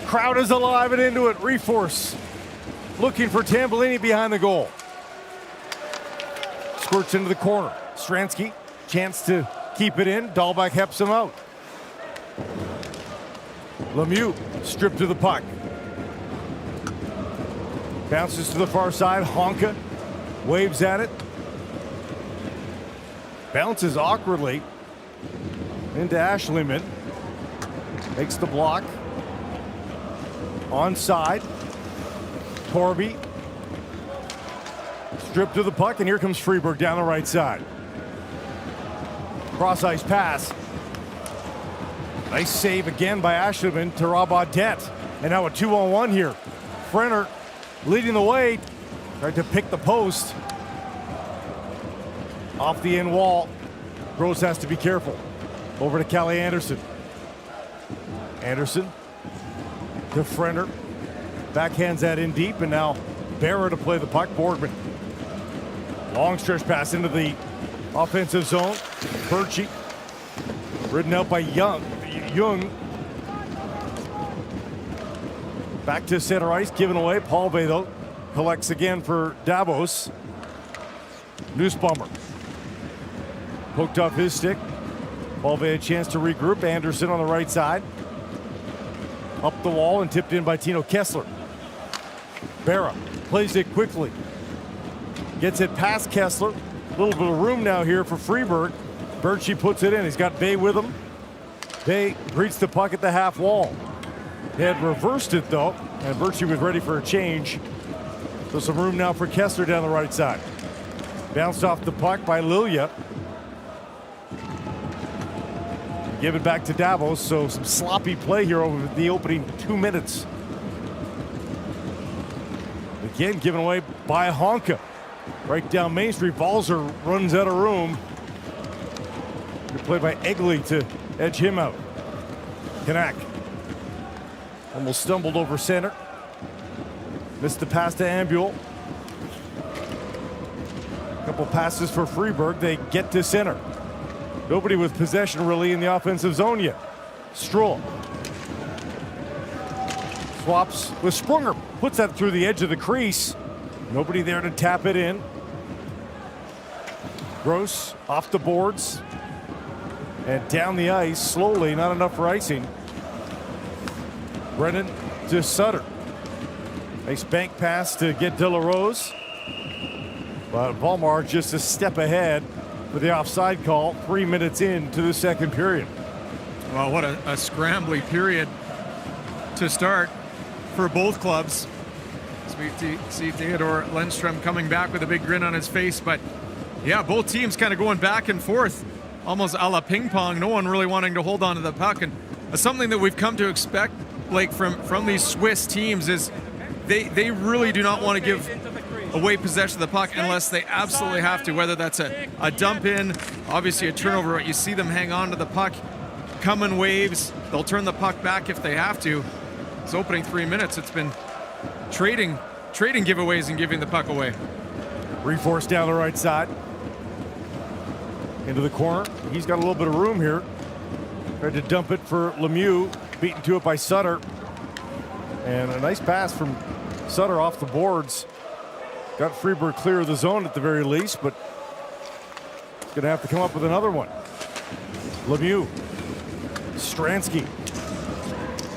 [SPEAKER 3] Crowd is alive and into it. Reforce looking for Tambellini behind the goal. Squirts into the corner. Stransky, chance to keep it in. Dahlbeck helps him out. Lemieux stripped to the puck. Bounces to the far side. Honka waves at it. Bounces awkwardly into Ashlyman. Makes the block. Onside. Torby. Stripped to the puck, and here comes Fribourg down the right side. Cross ice pass. Nice save again by Ashlyman to Rob Audette. And now a 2-on-1 here. Frenner leading the way. Tried to pick the post. Off the end wall. Gross has to be careful. Over to Callie Anderson. Anderson to Frenner. Backhands that in deep, and now Barra to play the puck. Borgman. Long stretch pass into the offensive zone. Birchie. Ridden out by Young. Back to center ice, given away. Paul Bay, though, collects again for Davos. Nussbaumer. Poked off his stick. Paul Bay a chance to regroup. Anderson on the right side. Up the wall and tipped in by Tino Kessler. Barra plays it quickly. Gets it past Kessler. A little bit of room now here for Fribourg. Birchie puts it in. He's got Bay with him. Bay greets the puck at the half wall. They had reversed it, though, and Birchie was ready for a change. So some room now for Kessler down the right side. Bounced off the puck by Lilia. Give it back to Davos, so some sloppy play here over the opening 2 minutes. Again, given away by Honka. Right down Main Street, Balzer runs out of room. Good play by Egley to edge him out. Kanak almost stumbled over center. Missed the pass to Ambule. Couple passes for Fribourg. They get to center. Nobody with possession really in the offensive zone yet. Stroll swaps with Sprunger. Puts that through the edge of the crease. Nobody there to tap it in. Gross off the boards and down the ice slowly. Not enough for icing. Brennan to Sutter. Nice bank pass to get De La Rose. But Volmar just a step ahead for the offside call 3 minutes into the second period.
[SPEAKER 4] Well, what a scrambly period to start for both clubs. As we see Theodore Lindstrom coming back with a big grin on his face. But yeah, both teams kind of going back and forth, almost a la ping pong. No one really wanting to hold on to the puck. And something that we've come to expect, like from these Swiss teams, is they really do not want to give away possession of the puck unless they absolutely have to, whether that's a dump in, obviously a turnover. You see them hang on to the puck, come in waves. They'll turn the puck back if they have to. This opening 3 minutes, it's been trading giveaways and giving the puck away.
[SPEAKER 3] Reforce down the right side. Into the corner. He's got a little bit of room here. Tried to dump it for Lemieux. Beaten to it by Sutter. And a nice pass from Sutter off the boards. Got Fribourg clear of the zone at the very least, but he's going to have to come up with another one. Lemieux. Stransky.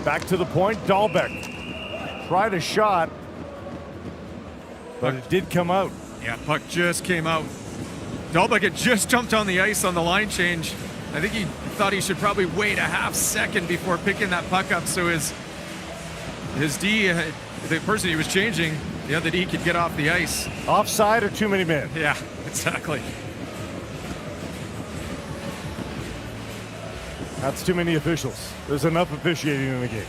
[SPEAKER 3] Back to the point. Dahlbeck. Tried a shot, but it did come out.
[SPEAKER 4] Yeah, puck just came out. Dahlbeck had just jumped on the ice on the line change. I think he thought he should probably wait a half second before picking that puck up so his D, the person he was changing, the other D, could get off the ice.
[SPEAKER 3] Offside or too many men?
[SPEAKER 4] Yeah, exactly.
[SPEAKER 3] That's too many officials. There's enough officiating in the game.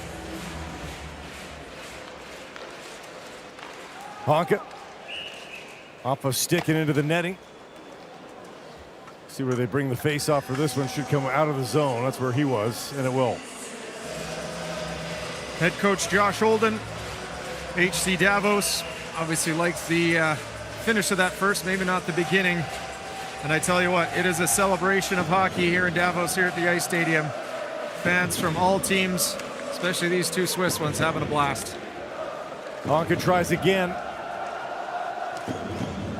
[SPEAKER 3] Honka off a stick and into the netting. See where they bring the face off for this one. Should come out of the zone. That's where he was, and it will.
[SPEAKER 4] Head coach Josh Holden, HC Davos, obviously likes the finish of that first, maybe not the beginning. And I tell you what, it is a celebration of hockey here in Davos, here at the Ice Stadium. Fans from all teams, especially these two Swiss ones, having a blast.
[SPEAKER 3] Honka tries again.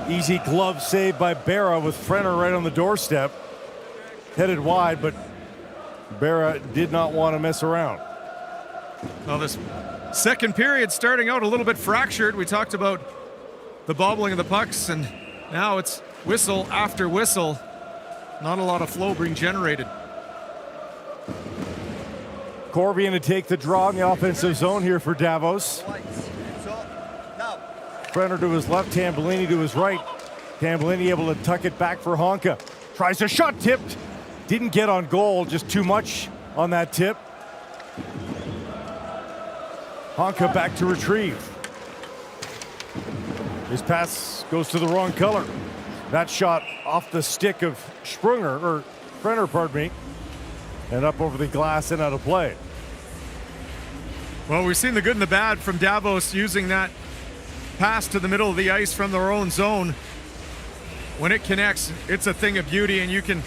[SPEAKER 3] Easy glove save by Berra with Frenner right on the doorstep. Headed wide, but Berra did not want to mess around.
[SPEAKER 4] Well, this second period starting out a little bit fractured. We talked about the bobbling of the pucks, and now it's whistle after whistle. Not a lot of flow being generated.
[SPEAKER 3] Corbian to take the draw in the offensive zone here for Davos. Frenner to his left, Tambellini to his right. Tambellini able to tuck it back for Honka. Tries a shot, tipped. Didn't get on goal, just too much on that tip. Honka back to retrieve. His pass goes to the wrong color. That shot off the stick of Frenner, pardon me, and up over the glass and out of play.
[SPEAKER 4] Well, we've seen the good and the bad from Davos using that pass to the middle of the ice from their own zone. When it connects, it's a thing of beauty, and you can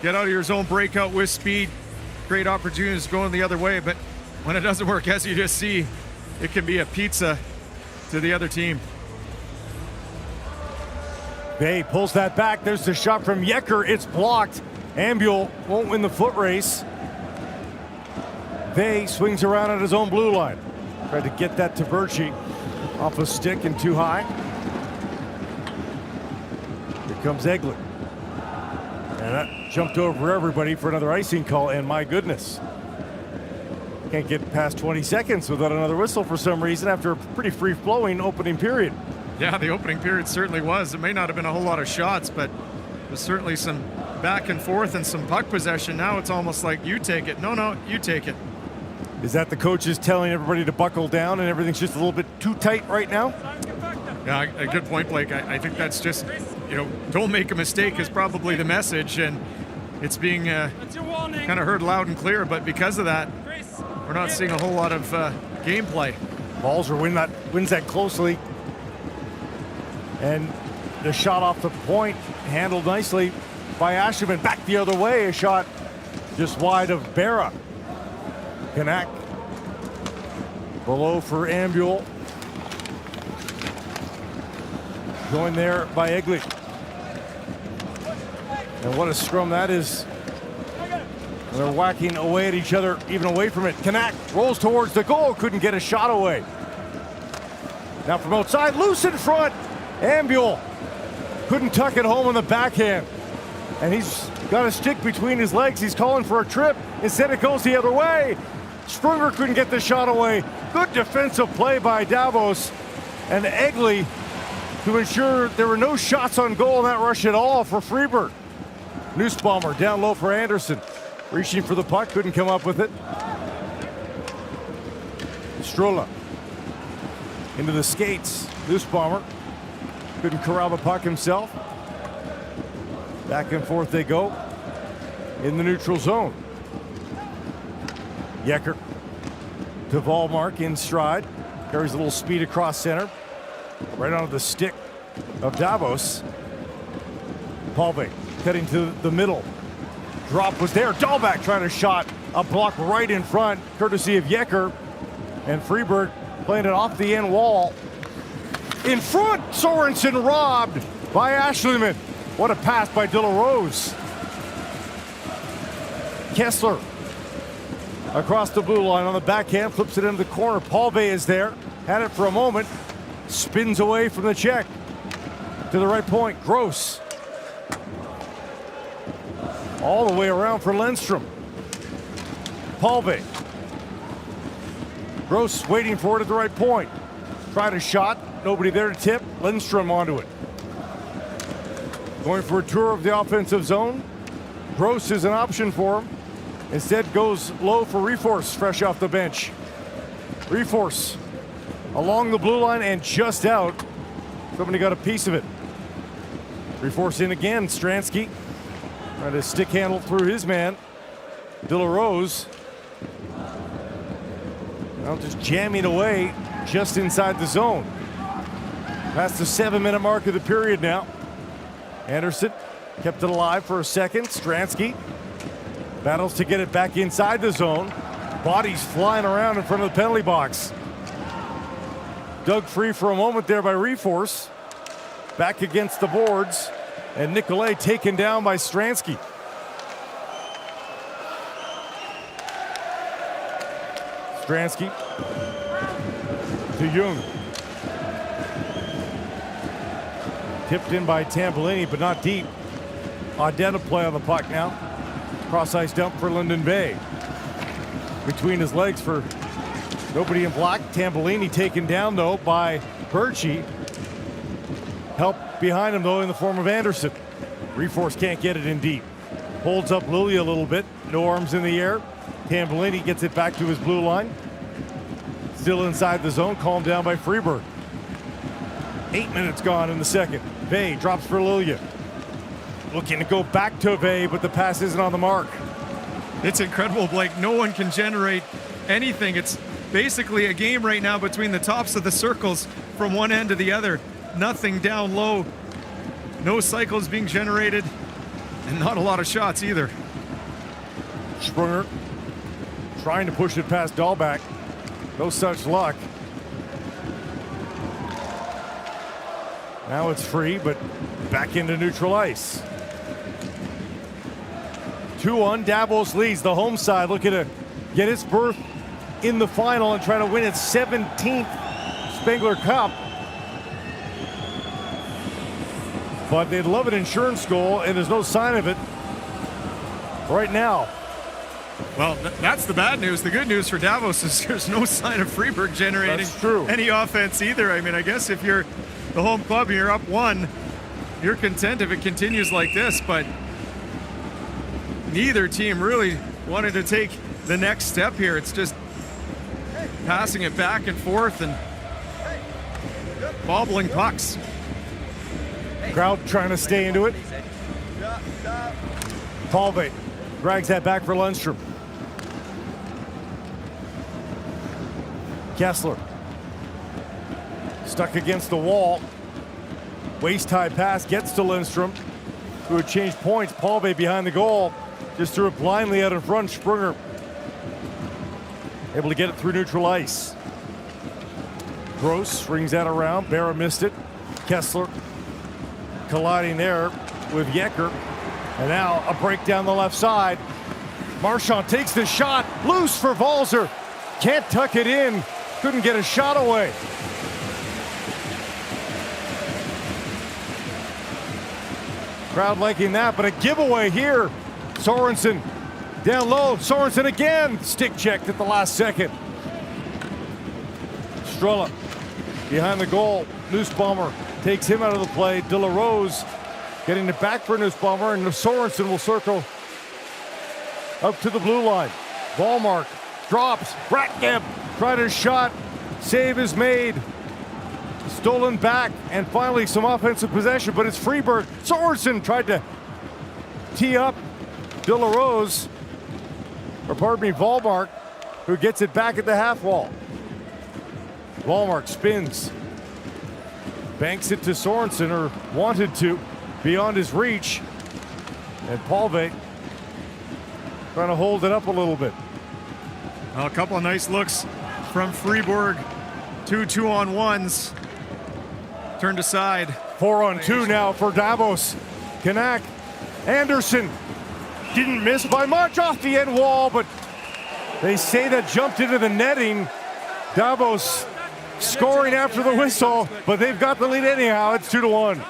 [SPEAKER 4] get out of your zone, break out with speed, great opportunities going the other way. But when it doesn't work, as you just see, it can be a pizza to the other team.
[SPEAKER 3] Bay pulls that back. There's the shot from Yecker. It's blocked. Ambule won't win the foot race. Bay swings around at his own blue line. Tried to get that to Virchie. Off a stick and too high. Here comes Egley. And that jumped over everybody for another icing call, and my goodness. Can't get past 20 seconds without another whistle for some reason after a pretty free-flowing opening period.
[SPEAKER 4] Yeah, the opening period certainly was. It may not have been a whole lot of shots, but there's certainly some back and forth and some puck possession. Now it's almost like you take it. No, you take it.
[SPEAKER 3] Is that the coaches telling everybody to buckle down and everything's just a little bit too tight right now?
[SPEAKER 4] Yeah, a good point, Blake. I think that's just, don't make a mistake is probably the message, and it's being kind of heard loud and clear, but because of that, we're not seeing a whole lot of gameplay.
[SPEAKER 3] Balzer wins that closely. And the shot off the point handled nicely by Asherman. Back the other way, a shot just wide of Berra. Kanak below for Ambule. Joined there by Egley. And what a scrum that is. They're whacking away at each other, even away from it. Kanak rolls towards the goal, couldn't get a shot away. Now from outside, loose in front. Ambule couldn't tuck it home on the backhand. And he's got a stick between his legs. He's calling for a trip. Instead it goes the other way. Sprunger couldn't get the shot away. Good defensive play by Davos and Egley to ensure there were no shots on goal in that rush at all for Fribourg. Nussbaumer down low for Anderson. Reaching for the puck, couldn't come up with it. Strola into the skates. Nussbaumer couldn't corral the puck himself. Back and forth they go in the neutral zone. Yecker to Volmark in stride. Carries a little speed across center. Right onto the stick of Davos. Palve cutting to the middle. Drop was there. Dahlbeck trying to shot. A block right in front, courtesy of Yecker. And Fribourg playing it off the end wall. In front, Sorensen robbed by Ashleyman. What a pass by De La Rose. Kessler across the blue line on the backhand, flips it into the corner. Palve is there, had it for a moment, spins away from the check. To the right point, Gross All the way around for Lindstrom. Palve. Gross waiting for it at the right point. Tried a shot, nobody there to tip. Lindstrom onto it. Going for a tour of the offensive zone. Gross is an option for him. Instead goes low for Reforce, fresh off the bench. Reforce along the blue line and just out. Somebody got a piece of it. Reforce in again, Stransky. Trying to stick handle through his man. De La Rose. Now just jamming away just inside the zone. Past the 7-minute mark of the period now. Anderson kept it alive for a second. Stransky battles to get it back inside the zone. Bodies flying around in front of the penalty box. Dug free for a moment there by Reforce. Back against the boards. And Nicolay taken down by Stransky. Stransky to Jung. Tipped in by Tambolini, but not deep. Audetta play on the puck now. Cross ice dump for Linden Bay. Between his legs for nobody in block. Tambolini taken down though by Birchie. Help behind him though in the form of Anderson. Reforce can't get it in deep. Holds up Lilly a little bit. No arms in the air. Tambolini gets it back to his blue line. Still inside the zone, calmed down by Fribourg. 8 minutes gone in the second. Vey drops for Lilia. Looking to go back to Vey, but the pass isn't on the mark.
[SPEAKER 4] It's incredible, Blake. No one can generate anything. It's basically a game right now between the tops of the circles from one end to the other. Nothing down low. No cycles being generated, and not a lot of shots either.
[SPEAKER 3] Sprunger trying to push it past Dahlback. No such luck. Now it's free, but back into neutral ice. 2-1, Davos leads the home side, looking to get its berth in the final and try to win its 17th Spengler Cup. But they'd love an insurance goal, and there's no sign of it right now.
[SPEAKER 4] Well, that's the bad news. The good news for Davos is there's no sign of Fribourg generating any offense either. I mean, I guess if you're the home club and you're up 1, you're content if it continues like this, but neither team really wanted to take the next step here. It's just passing it back and forth and bobbling pucks.
[SPEAKER 3] Crowd trying to stay into it. Palve drags that back for Lundstrom. Kessler stuck against the wall. Waist-high pass gets to Lindstrom, who would change points. Palve behind the goal, just threw it blindly out in front. Sprunger able to get it through neutral ice. Gross rings that around. Barra missed it. Kessler colliding there with Yecker. And now a break down the left side. Marchand takes the shot. Loose for Valzer. Can't tuck it in. Couldn't get a shot away. Crowd liking that, but a giveaway here. Sorensen down low. Sorensen again. Stick checked at the last second. Strella behind the goal. Nussbaumer takes him out of the play. De La Rose getting it back for Nussbaumer, and Sorensen will circle up to the blue line. Ballmark drops. Bratkamp tried a shot. Save is made. Stolen back, and finally some offensive possession, but it's Fribourg. Sorensen tried to tee up De La Rose, or pardon me, Ballmark, who gets it back at the half wall. Ballmark spins. Banks it to Sorensen, or wanted to, beyond his reach. And Palve trying to hold it up a little bit.
[SPEAKER 4] Well, a couple of nice looks from Fribourg. 2 2-on-1s. Turned aside.
[SPEAKER 3] 4-on-2 now for Davos. Kanak. Anderson didn't miss by much off the end wall, but they say that jumped into the netting. Davos scoring after the whistle, but they've got the lead anyhow. It's 2-1.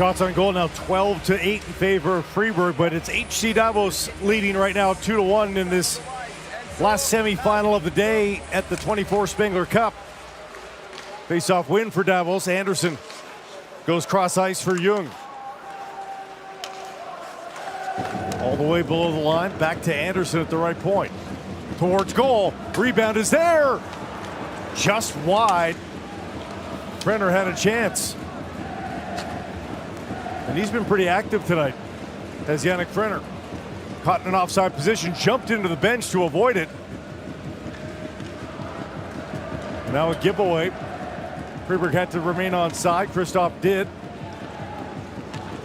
[SPEAKER 3] Shots on goal now 12-8 in favor of Fribourg, but it's HC Davos leading right now 2-1 in this last semi-final of the day at the 24 Spengler Cup. Face-off win for Davos. Anderson goes cross ice for Jung. All the way below the line, back to Anderson at the right point. Towards goal, rebound is there. Just wide. Brenner had a chance. And he's been pretty active tonight, as Yannick Frenner. Caught in an offside position, jumped into the bench to avoid it. Now a giveaway. Fribourg had to remain on side. Christoph did.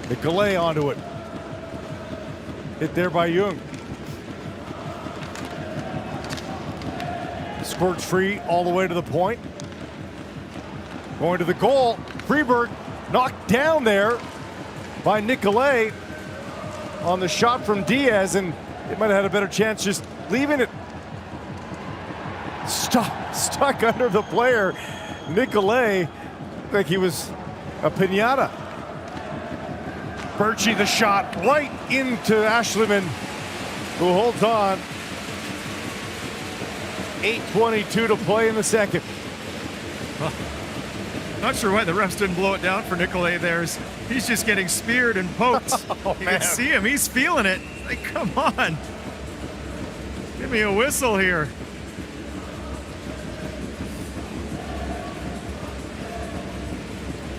[SPEAKER 3] Nicolay onto it. Hit there by Jung. Squirts free all the way to the point. Going to the goal. Fribourg knocked down there by Nicolay on the shot from Diaz, and it might have had a better chance just leaving it stuck under the player. Nicolay looked like he was a pinata. Birchie the shot right into Ashleman, who holds on. 8:22 to play in the second.
[SPEAKER 4] Not sure why the refs didn't blow it down for Nicolay there. He's just getting speared and poked. You can see him, he's feeling it. Like, come on. Give me a whistle here.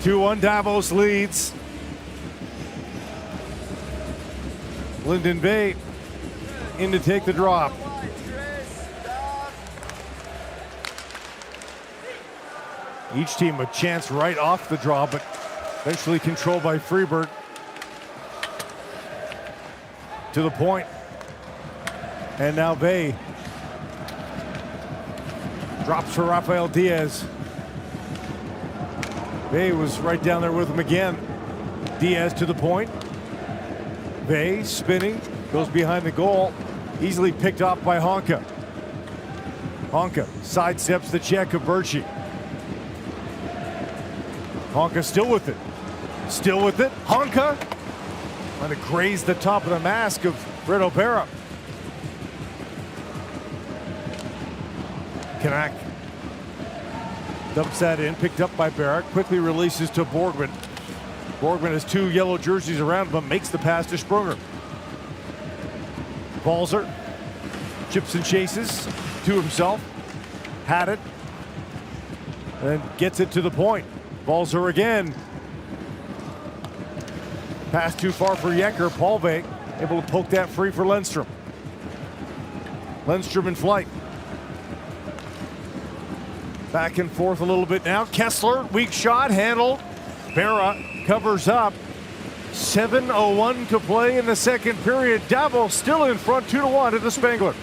[SPEAKER 3] 2-1 Davos leads. Lyndon Bay in to take the drop. Each team a chance right off the draw, but eventually controlled by Fribourg. To the point. And now Bay drops for Rafael Diaz. Bay was right down there with him again. Diaz to the point. Bay spinning, goes behind the goal. Easily picked off by Honka. Honka sidesteps the check of Birchie. Honka still with it. Still with it. Honka trying to graze the top of the mask of Reto Berra. Kanak dumps that in, picked up by Berra, quickly releases to Borgman. Borgman has two yellow jerseys around him, but makes the pass to Sprunger. Balzer chips and chases to himself. Had it. And then gets it to the point. Balzer again. Pass too far for Yenker. Paulvey able to poke that free for Lundstrom. Lundstrom in flight. Back and forth a little bit now. Kessler, weak shot, handled. Berra covers up. 7:01 to play in the second period. Davos still in front 2-1 at the Spengler.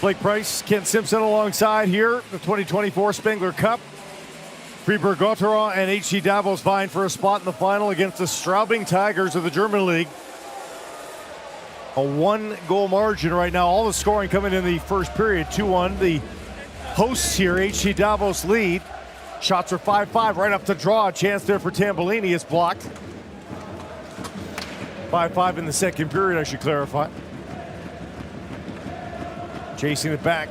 [SPEAKER 3] Blake Price, Ken Simpson alongside here. The 2024 Spengler Cup. Fribourg-Gottéron and HC Davos vying for a spot in the final against the Straubing Tigers of the German League. A 1-goal margin right now. All the scoring coming in the first period. 2-1. The hosts here, HC Davos lead. Shots are 5-5 right up to draw. A chance there for Tambellini. It's blocked. 5-5 in the second period, I should clarify. Chasing it back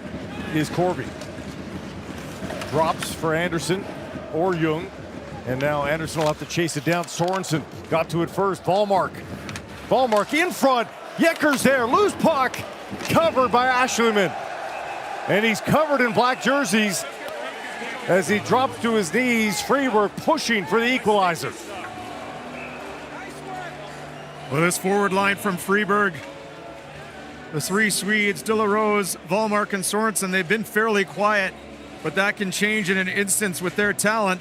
[SPEAKER 3] is Corby. drops for Anderson or Jung. And now Anderson will have to chase it down. Sorensen got to it first. Volmark in front. Yecker's there. Loose puck. Covered by Ashleyman. And he's covered in black jerseys as he drops to his knees. Fribourg pushing for the equalizer.
[SPEAKER 4] Well, this forward line from Fribourg, the three Swedes, De La Rose, Volmark, and Sorensen, they've been fairly quiet, but that can change in an instance with their talent.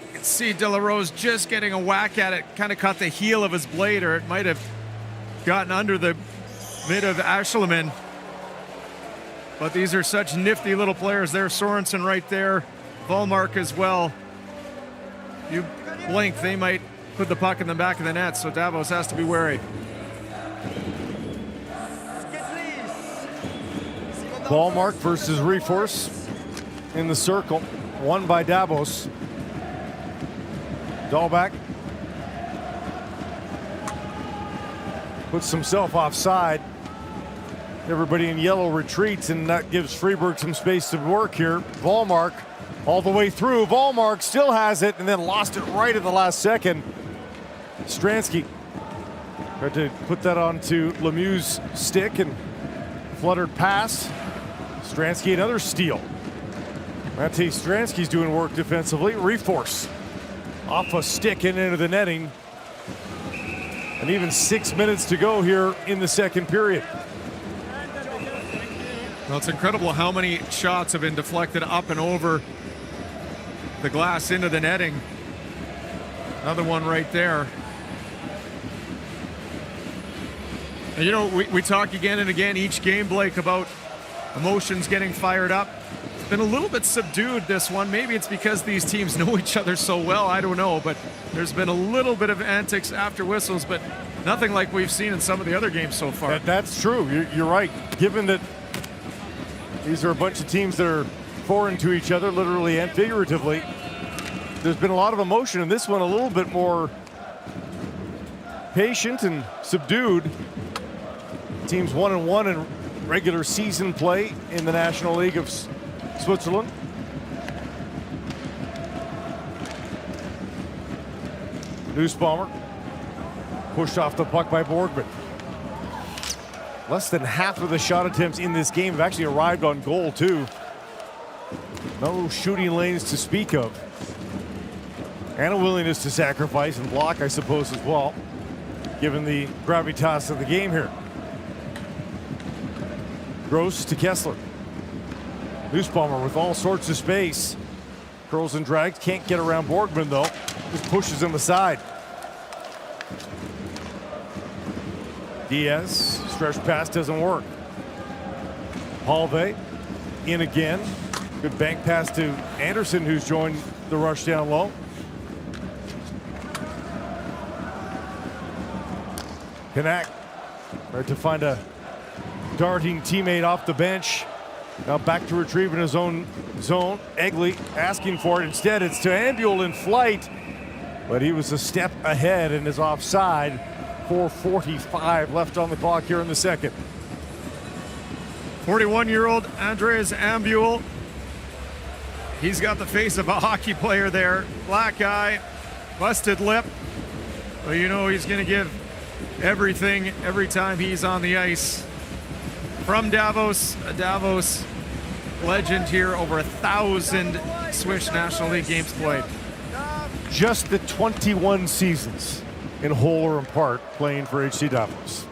[SPEAKER 4] You can see De La Rose just getting a whack at it, kind of caught the heel of his blade, or it might have gotten under the mid of Ashleyman. But these are such nifty little players. There's Sorensen right there, Volmark as well. You blink, they might put the puck in the back of the net, so Davos has to be wary.
[SPEAKER 3] Volmark versus Reforce in the circle. Won by Davos. Dahlback puts himself offside. Everybody in yellow retreats, and that gives Fribourg some space to work here. Volmark all the way through. Volmark still has it and then lost it right at the last second. Stransky tried to put that onto Lemieux's stick and fluttered past. Stransky another steal. Matej Stransky's doing work defensively. Reforce off a stick and into the netting. And even 6 minutes to go here in the second period.
[SPEAKER 4] Well, it's incredible how many shots have been deflected up and over the glass into the netting. Another one right there. And you know, we talk again and again each game, Blake, about emotions getting fired up. It's been a little bit subdued, this one. Maybe it's because these teams know each other so well, I don't know, but there's been a little bit of antics after whistles, but nothing like we've seen in some of the other games so far.
[SPEAKER 3] That's true, you're right. Given that these are a bunch of teams that are foreign to each other, literally and figuratively, there's been a lot of emotion, and this one a little bit more patient and subdued. Teams 1-1 in regular season play in the National League of Switzerland. Nussbaumer pushed off the puck by Borgman. Less than half of the shot attempts in this game have actually arrived on goal, too. No shooting lanes to speak of. And a willingness to sacrifice and block, I suppose, as well, given the gravitas of the game here. Gross to Kessler. Nussbaumer with all sorts of space. Curls and drags, can't get around Borgman, though. Just pushes him aside. Diaz, stretch pass doesn't work. Halve in again. Good bank pass to Anderson, who's joined the rush down low. Kanak tried to find a darting teammate off the bench. Now back to retrieve in his own zone. Egley asking for it. Instead, it's to Ambule in flight, but he was a step ahead and is offside. 4:45 left on the clock here in the second.
[SPEAKER 4] 41-year-old Andreas Ambule. He's got the face of a hockey player there. Black eye, busted lip. But you know he's going to give everything every time he's on the ice. From Davos, a Davos legend here, over 1,000 Swiss National League games played.
[SPEAKER 3] Just the 21 seasons in whole or in part playing for HC Davos.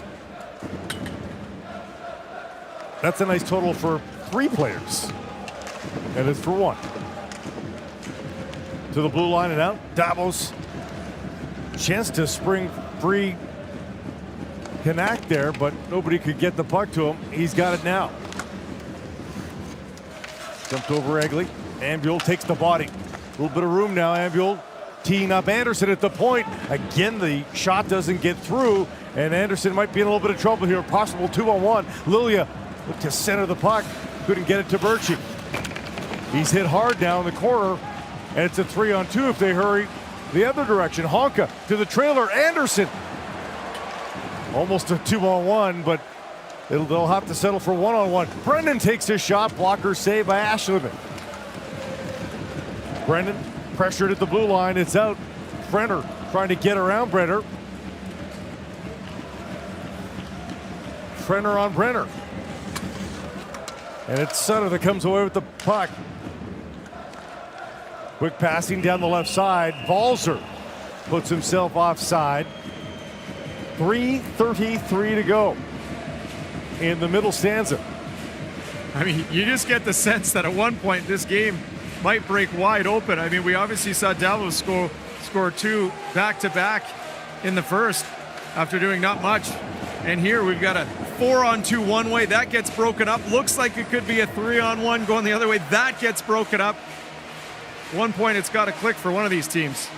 [SPEAKER 3] That's a nice total for 3 players. And it's for 1. To the blue line and out. Davos. Chance to spring free Kanak there, but nobody could get the puck to him. He's got it now. Jumped over Egley. Ambule takes the body. A little bit of room now. Ambule teeing up Anderson at the point. Again, the shot doesn't get through, and Anderson might be in a little bit of trouble here. Possible 2-on-1. Lilia looked to center the puck. Couldn't get it to Birchie. He's hit hard now in the corner, and it's a 3-on-2 if they hurry the other direction. Honka to the trailer. Anderson. Almost a 2-on-1, but they'll have to settle for 1-on-1. Brendan takes his shot. Blocker saved by Ashleyman. Brennan pressured at the blue line. It's out. Brenner trying to get around Brenner. Brenner on Brenner. And it's Sutter that comes away with the puck. Quick passing down the left side. Balzer puts himself offside. 3:33 to go in the middle stanza.
[SPEAKER 4] I mean, you just get the sense that at one point this game might break wide open. I mean, we obviously saw Davos score 2 back-to-back in the first after doing not much. And here we've got a 4-on-2 one way. That gets broken up. Looks like it could be a 3-on-1 going the other way. That gets broken up. One point, it's got to click for one of these teams.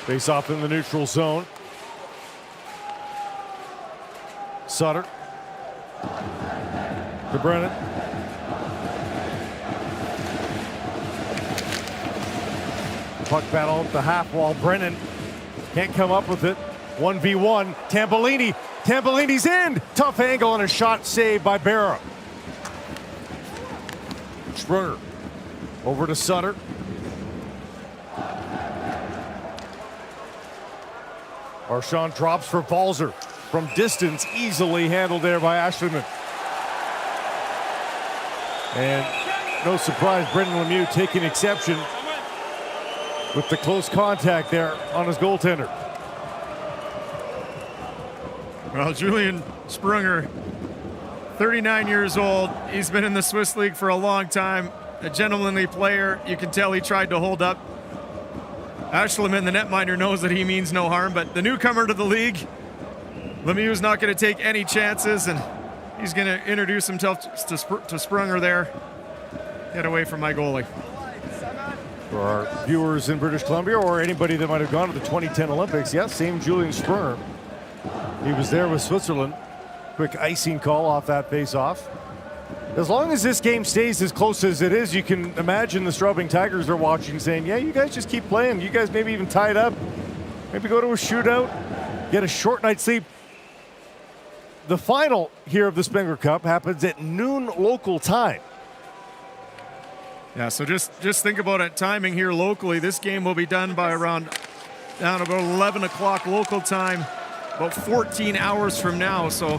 [SPEAKER 3] Face off in the neutral zone. Sutter to Brennan. Puck battle at the half wall. Brennan can't come up with it. 1v1. Tambellini. Tambellini's in. Tough angle and a shot saved by Berra. Sprunger over to Sutter. Marchand drops for Balzer. From distance, easily handled there by Ashleyman. And no surprise, Brendan Lemieux taking exception with the close contact there on his goaltender.
[SPEAKER 4] Well, Julian Sprunger, 39 years old. He's been in the Swiss League for a long time. A gentlemanly player. You can tell he tried to hold up. Ashleyman, the netminder, knows that he means no harm, but the newcomer to the league, Lemieux's not going to take any chances, and he's going to introduce himself to Sprunger there. Get away from my goalie.
[SPEAKER 3] For our viewers in British Columbia or anybody that might have gone to the 2010 Olympics, yes, same Julian Sprunger. He was there with Switzerland. Quick icing call off that face-off. As long as this game stays as close as it is, you can imagine the Straubing Tigers are watching saying, yeah, you guys just keep playing. You guys maybe even tie it up. Maybe go to a shootout. Get a short night's sleep. The final here of the Spengler Cup happens at noon local time.
[SPEAKER 4] Yeah, so just think about it. Timing here locally. This game will be done by down about 11 o'clock local time, about 14 hours from now. So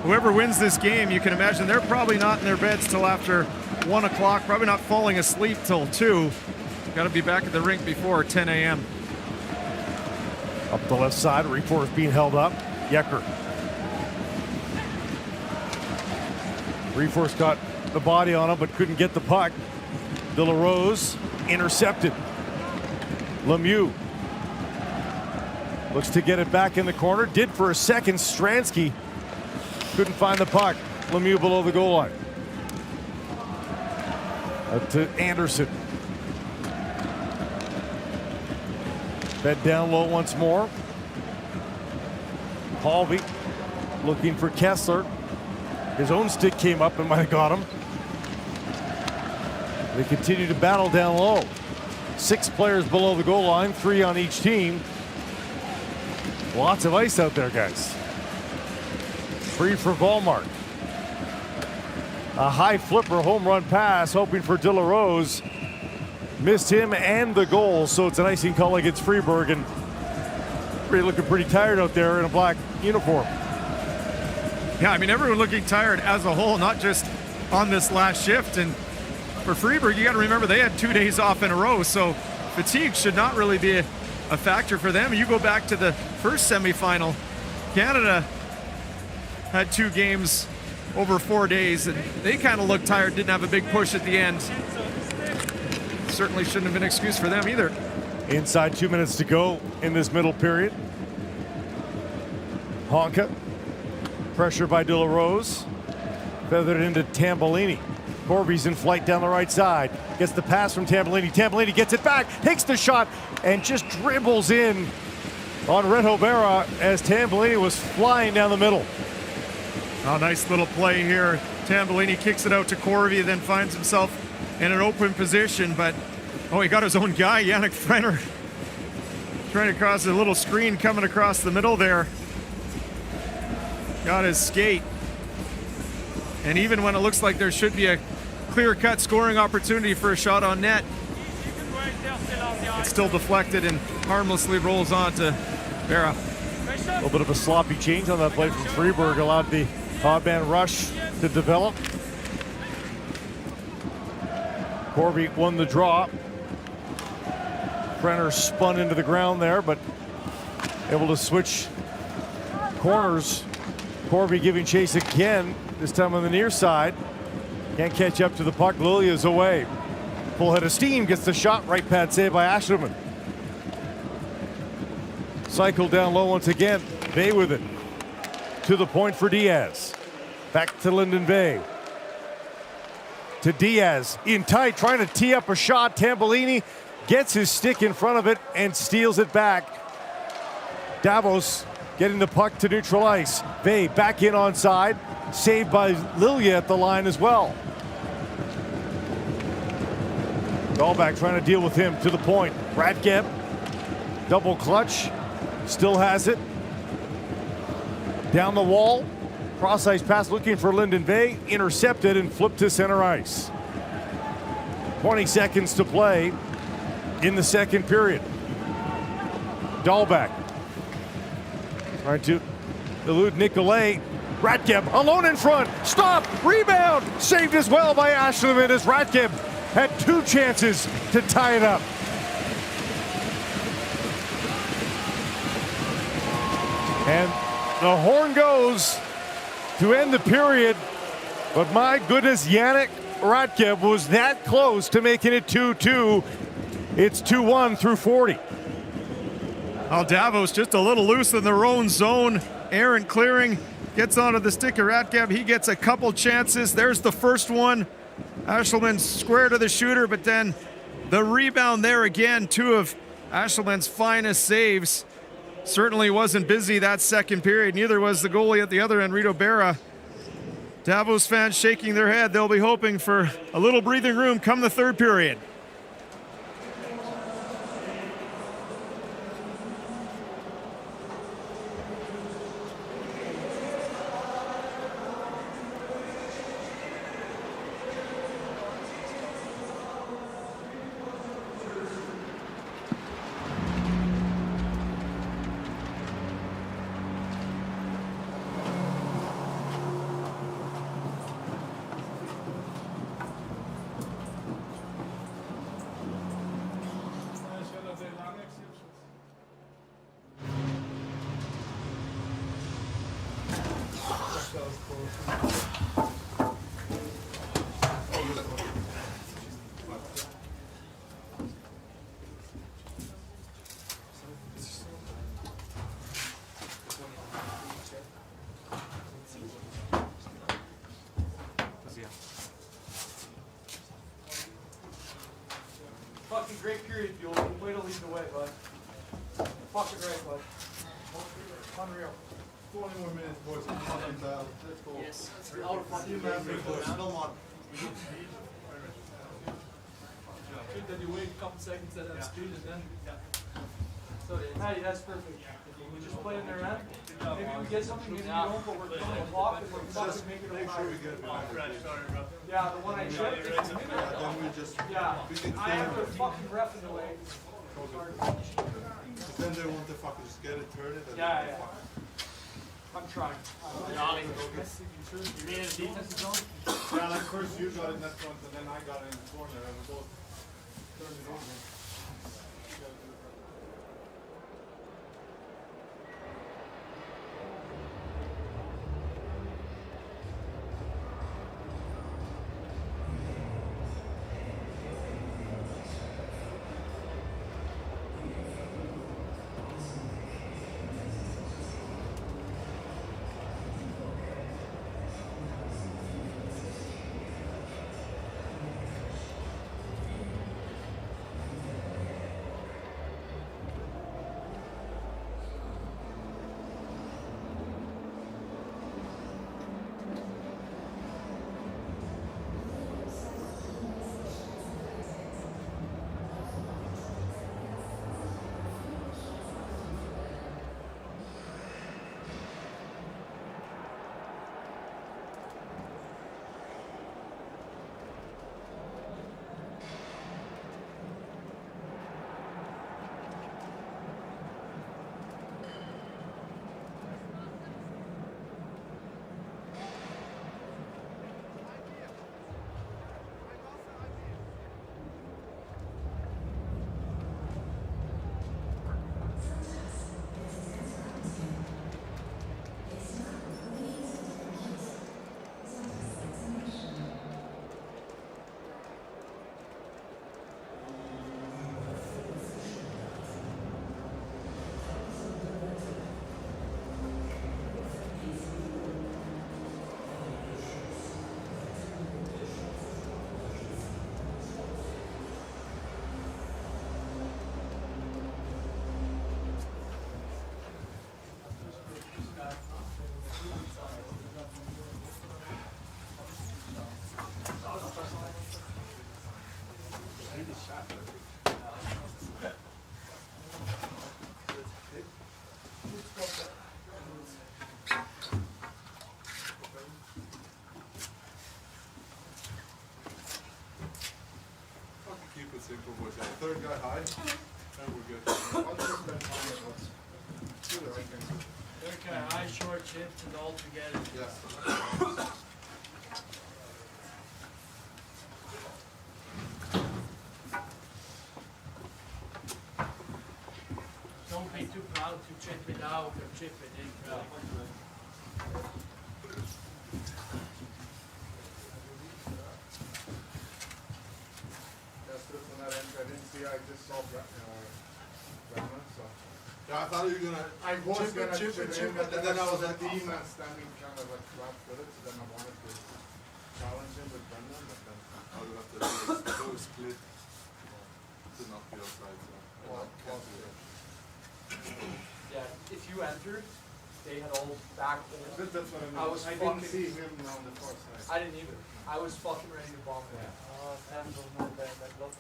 [SPEAKER 4] whoever wins this game, you can imagine they're probably not in their beds till after 1 o'clock, probably not falling asleep till 2. Got to be back at the rink before 10 a.m.
[SPEAKER 3] Up the left side, Reforce being held up. Yecker. Reforce got the body on him, but couldn't get the puck. De La Rose intercepted. Lemieux looks to get it back in the corner. Did for a second. Stransky couldn't find the puck. Lemieux below the goal line. Up to Anderson. Fed down low once more. Halvey looking for Kessler. His own stick came up and might have got him. They continue to battle down low. 6 players below the goal line, 3 on each team. Lots of ice out there, guys. Free for Volmark. A high flipper home run pass, hoping for De La Rose. Missed him and the goal, so it's an icing call against Fribourg, and really looking pretty tired out there in a black uniform.
[SPEAKER 4] Yeah, I mean, everyone looking tired as a whole, not just on this last shift. And for Fribourg, you got to remember they had 2 days off in a row, so fatigue should not really be a factor for them. You go back to the first semifinal, Canada had 2 games over 4 days, and they kind of looked tired, didn't have a big push at the end. Certainly shouldn't have been an excuse for them either.
[SPEAKER 3] Inside 2 minutes to go in this middle period. Honka, pressure by De La Rose, feathered into Tambellini. Corby's in flight down the right side. Gets the pass from Tambellini. Tambellini gets it back, takes the shot, and just dribbles in on Reto Berra as Tambellini was flying down the middle.
[SPEAKER 4] Oh, nice little play here. Tambellini kicks it out to Corby, then finds himself in an open position, but he got his own guy, Yannick Frenner, trying to cross a little screen coming across the middle there. Got his skate. And even when it looks like there should be a clear-cut scoring opportunity for a shot on net, It's still deflected and harmlessly rolls on to Vera.
[SPEAKER 3] A little bit of a sloppy change on that play from Fribourg, allowed the hot-man rush to develop. Corby won the draw. Brenner spun into the ground there, but able to switch corners. Corby giving chase again, this time on the near side. Can't catch up to the puck. Lilya's away. Full head of steam, gets the shot, right pad save by Asherman. Cycle down low once again. Vey with it. To the point for Diaz. Back to Lyndon Vey. To Diaz, in tight, trying to tee up a shot. Tambellini gets his stick in front of it and steals it back. Davos getting the puck to neutral ice. Vey back in onside. Saved by Lilya at the line as well. Dahlback trying to deal with him to the point. Radgeb, double clutch, still has it. Down the wall, cross ice pass looking for Lyndon Vey, intercepted and flipped to center ice. 20 seconds to play in the second period. Dahlback trying to elude Nicolay. Radgeb alone in front. Stop! Rebound! Saved as well by Asherman as Radgeb had two chances to tie it up. And the horn goes to end the period. But my goodness, Yannick Radgeb was that close to making it 2-2. It's 2-1 through 40.
[SPEAKER 4] Well, Davos just a little loose in their own zone. Aaron clearing, gets onto the stick of Radgeb. He gets a couple chances. There's the first one. Ashelman square to the shooter, but then the rebound there again. Two of Ashelman's finest saves. Certainly wasn't busy that second period. Neither was the goalie at the other end, Rito Berra. Davos fans shaking their head. They'll be hoping for a little breathing room come the third period.
[SPEAKER 5] Fucking great period, Buell. Way to lead the way, bud. Fucking great, bud. Unreal.
[SPEAKER 6] 20 more minutes, boys. Let's go.
[SPEAKER 5] Yes. Out of fucking game. Good that you wait a couple seconds at that speed and then. So, Matty, that's perfect. We just play in their end. Maybe we get something, maybe we don't, but we're going to block and we're fucking making it.
[SPEAKER 6] Make sure we get it behind the
[SPEAKER 5] Yeah, the one I checked.
[SPEAKER 6] then we just
[SPEAKER 5] I have to fucking ref in the way.
[SPEAKER 6] then they want to fucking just get it, turn it, and
[SPEAKER 5] Yeah. I'm trying.
[SPEAKER 1] You mean in defensive zone?
[SPEAKER 8] Yeah, like first you got it in that front, and then I got it in the corner, and we both turned it over.
[SPEAKER 6] guy high. Then we're good. Do the right thing.
[SPEAKER 5] Okay, high, short, chips, and all together.
[SPEAKER 6] Yes.
[SPEAKER 5] Don't be too proud to chip it out or chip it in.
[SPEAKER 6] Yes, this one I didn't see. I just saw Brennan, so. Yeah, I thought you were gonna.
[SPEAKER 8] I was gonna chip it in,
[SPEAKER 6] and then I was
[SPEAKER 8] the
[SPEAKER 6] like,
[SPEAKER 8] team and standing kind of like flat-footed, so then I wanted to challenge him with Brendan, but then
[SPEAKER 6] I would have to do a split to not be outside. So I can't do that.
[SPEAKER 5] Yeah, if you entered, they had all back holes.
[SPEAKER 8] that's what I mean.
[SPEAKER 5] I was
[SPEAKER 8] didn't
[SPEAKER 5] fucking-
[SPEAKER 8] see him on the far side.
[SPEAKER 5] I didn't either. I was fucking ready to bomb it.
[SPEAKER 7] Oh, Sam was not bad. That looked.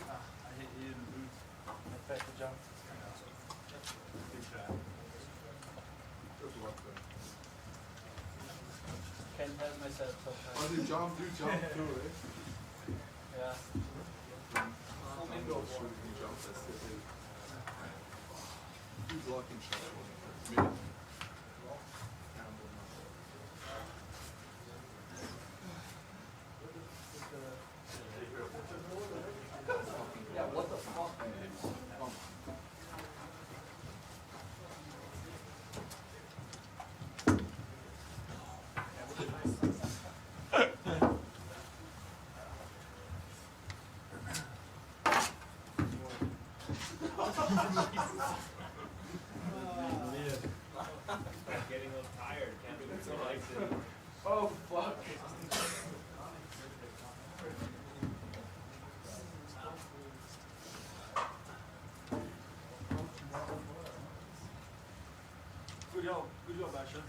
[SPEAKER 1] I hit you in the boot.
[SPEAKER 7] I tried to jump.
[SPEAKER 6] Good luck then.
[SPEAKER 7] Can't help myself sometimes.
[SPEAKER 6] When you jump through it.
[SPEAKER 7] Yeah.
[SPEAKER 6] Flamingo shooting jumps, that's the thing. He's blocking shot. Me.
[SPEAKER 5] Yeah, what the fuck?
[SPEAKER 1] Getting a little tired. Can't do it so likes it.
[SPEAKER 5] Oh, fuck.
[SPEAKER 7] Good job, Asher.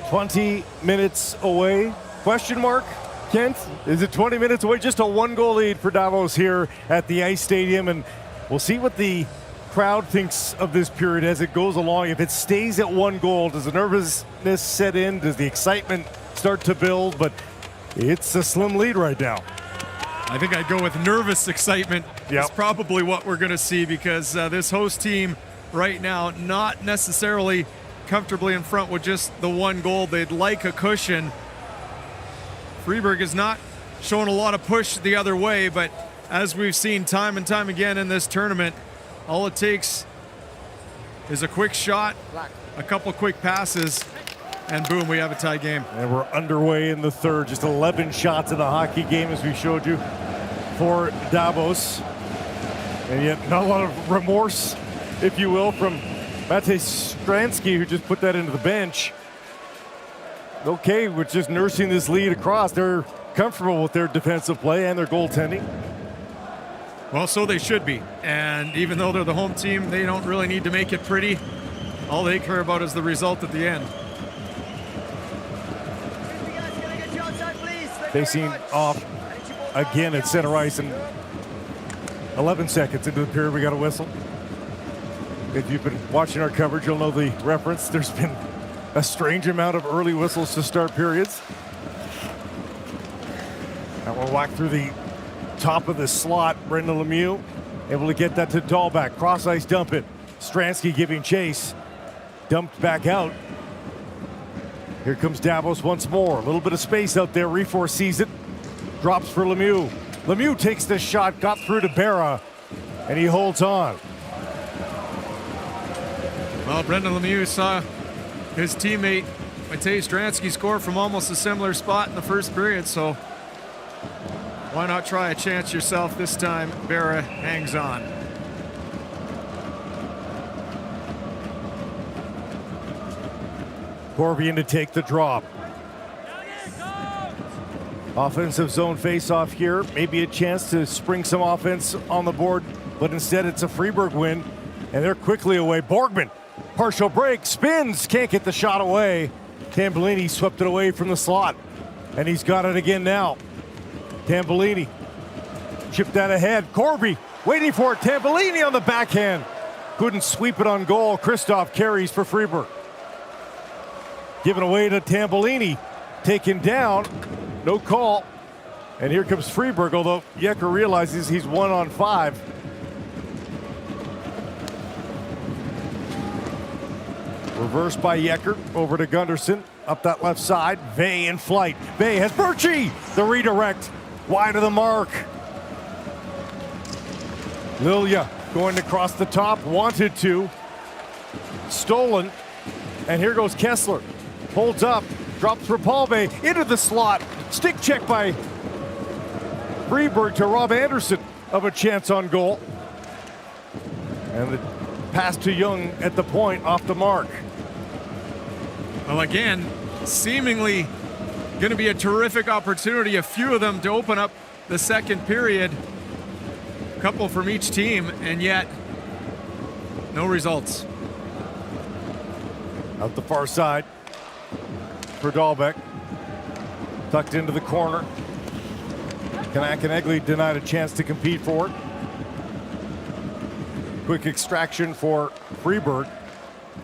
[SPEAKER 3] 20 minutes away? Question mark, Kent? Is it 20 minutes away? Just a 1-goal lead for Davos here at the Ice Stadium, and we'll see what the crowd thinks of this period as it goes along. If it stays at 1 goal, does the nervousness set in? Does the excitement start to build? But it's a slim lead right now.
[SPEAKER 4] I think I'd go with nervous excitement.
[SPEAKER 3] Yep.
[SPEAKER 4] It's probably what we're going to see, because this host team right now not necessarily comfortably in front with just the 1 goal. They'd like a cushion. Fribourg is not showing a lot of push the other way, but as we've seen time and time again in this tournament, all it takes is a quick shot, a couple quick passes, and boom, we have a tie game.
[SPEAKER 3] And we're underway in the third. Just 11 shots in the hockey game, as we showed you, for Davos. And yet not a lot of remorse, if you will, from Matej Stransky, who just put that into the bench. Okay, with just nursing this lead across. They're comfortable with their defensive play and their goaltending.
[SPEAKER 4] Well, so they should be. And even though they're the home team, they don't really need to make it pretty. All they care about is the result at the end.
[SPEAKER 3] Facing off again at center ice, and 11 seconds into the period, we got a whistle. If you've been watching our coverage, you'll know the reference. There's been a strange amount of early whistles to start periods. And we'll walk through the top of the slot. Brendan Lemieux able to get that to Dahlback. Cross ice dump it. Stransky giving chase. Dumped back out. Here comes Davos once more. A little bit of space out there. Reforce sees it. Drops for Lemieux. Lemieux takes the shot. Got through to Berra. And he holds on.
[SPEAKER 4] Well, Brendan Lemieux saw his teammate Matej Stransky score from almost a similar spot in the first period, so why not try a chance yourself this time? Berra hangs on.
[SPEAKER 3] Corby in to take the drop. Offensive zone face-off here. Maybe a chance to spring some offense on the board, but instead it's a Fribourg win, and they're quickly away. Borgman, partial break, spins, can't get the shot away. Tambellini swept it away from the slot, and he's got it again now. Tambellini chipped that ahead. Corby waiting for it. Tambellini on the backhand. Couldn't sweep it on goal. Christoph carries for Fribourg. Given away to Tambellini. Taken down. No call. And here comes Fribourg, although Yecker realizes he's 1 on 5. Reverse by Yecker over to Gunderson. Up that left side. Vey in flight. Vey has Birchie. The redirect. Wide of the mark. Lilia going to cross the top. Wanted to. Stolen. And here goes Kessler. Holds up. Drops for Palve. Into the slot. Stick check by Fribourg to Rob Anderson of a chance on goal. And the pass to Young at the point off the mark.
[SPEAKER 4] Well, again, seemingly going to be a terrific opportunity, a few of them to open up the second period. A couple from each team, and yet no results.
[SPEAKER 3] Out the far side for Dahlbeck. Tucked into the corner. Kanak and Egley denied a chance to compete for it. Quick extraction for Fribourg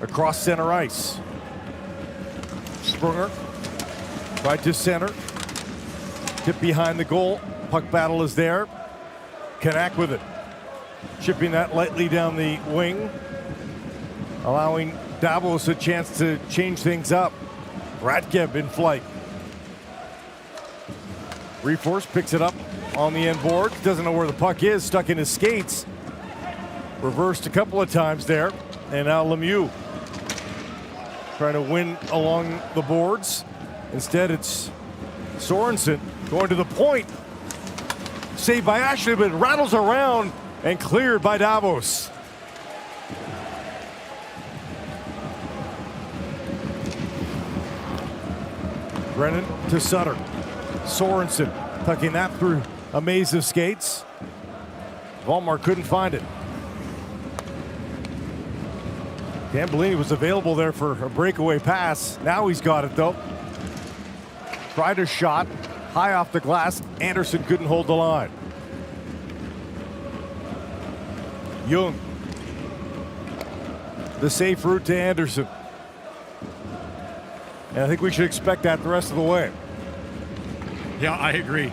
[SPEAKER 3] across center ice. Sprunger right to center. Tip behind the goal. Puck battle is there. Kanak with it. Chipping that lightly down the wing. Allowing Davos a chance to change things up. Radkeb in flight. Reforce picks it up on the end board. Doesn't know where the puck is. Stuck in his skates. Reversed a couple of times there. And now Lemieux trying to win along the boards. Instead, it's Sorensen going to the point. Saved by Ashley, but rattles around and cleared by Davos. Brennan to Sutter. Sorensen tucking that through a maze of skates. Volmar couldn't find it. Tambellini was available there for a breakaway pass. Now he's got it though. Tried a shot, high off the glass. Anderson couldn't hold the line. Young. The safe route to Anderson. And I think we should expect that the rest of the way.
[SPEAKER 4] Yeah, I agree.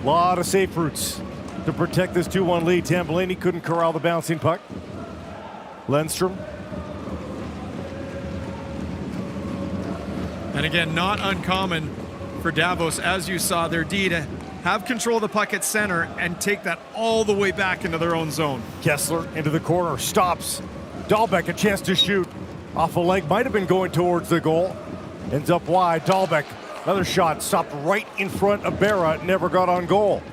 [SPEAKER 3] A lot of safe routes to protect this 2-1 lead. Tambellini couldn't corral the bouncing puck. Lundstrom.
[SPEAKER 4] And again, not uncommon for Davos, as you saw, their D to have control of the puck at center and take that all the way back into their own zone.
[SPEAKER 3] Kessler into the corner, stops. Dahlbeck a chance to shoot. Off a leg, might have been going towards the goal. Ends up wide. Dahlbeck, another shot, stopped right in front of Berra, never got on goal.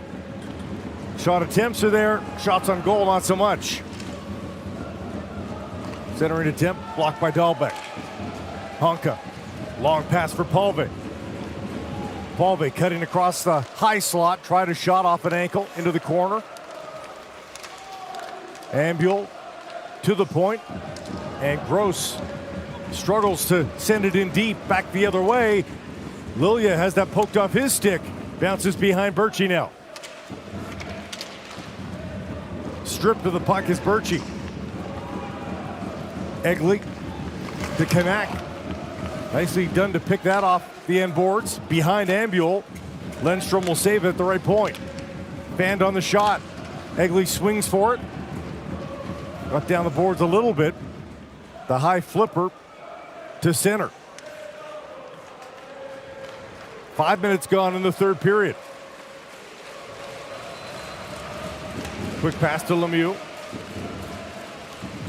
[SPEAKER 3] Shot attempts are there, shots on goal not so much. Centering attempt, blocked by Dahlbeck. Honka, long pass for Palve. Palve cutting across the high slot, tried a shot off an ankle into the corner. Ambule to the point, and Gross struggles to send it in deep, back the other way. Lilia has that poked off his stick, bounces behind Birchie now. Stripped of the puck is Birchie. Egley to Kanak. Nicely done to pick that off the end boards. Behind Ambule. Lundstrom will save it at the right point. Fanned on the shot. Egley swings for it. Got down the boards a little bit. The high flipper to center. 5 minutes gone in the third period. Quick pass to Lemieux.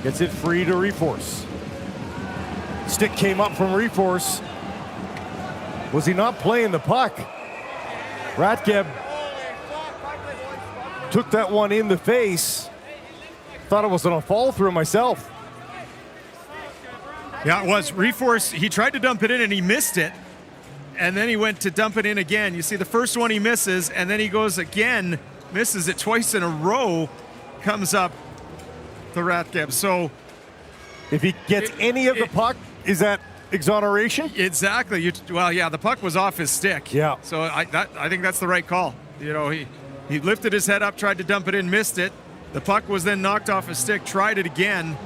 [SPEAKER 3] Gets it free to Reforce. Stick came up from Reforce. Was he not playing the puck? Ratgeb took that one in the face. Thought it was on a fall through myself.
[SPEAKER 4] Yeah, it was. Reforce, he tried to dump it in and he missed it. And then he went to dump it in again. You see the first one he misses, and then he goes again, misses it twice in a row, comes up the Ratgeb. So
[SPEAKER 3] if he gets any of the puck, is that exoneration?
[SPEAKER 4] Exactly. Well, yeah, the puck was off his stick.
[SPEAKER 3] Yeah.
[SPEAKER 4] So I think that's the right call. You know, he lifted his head up, tried to dump it in, missed it. The puck was then knocked off his stick, tried it again.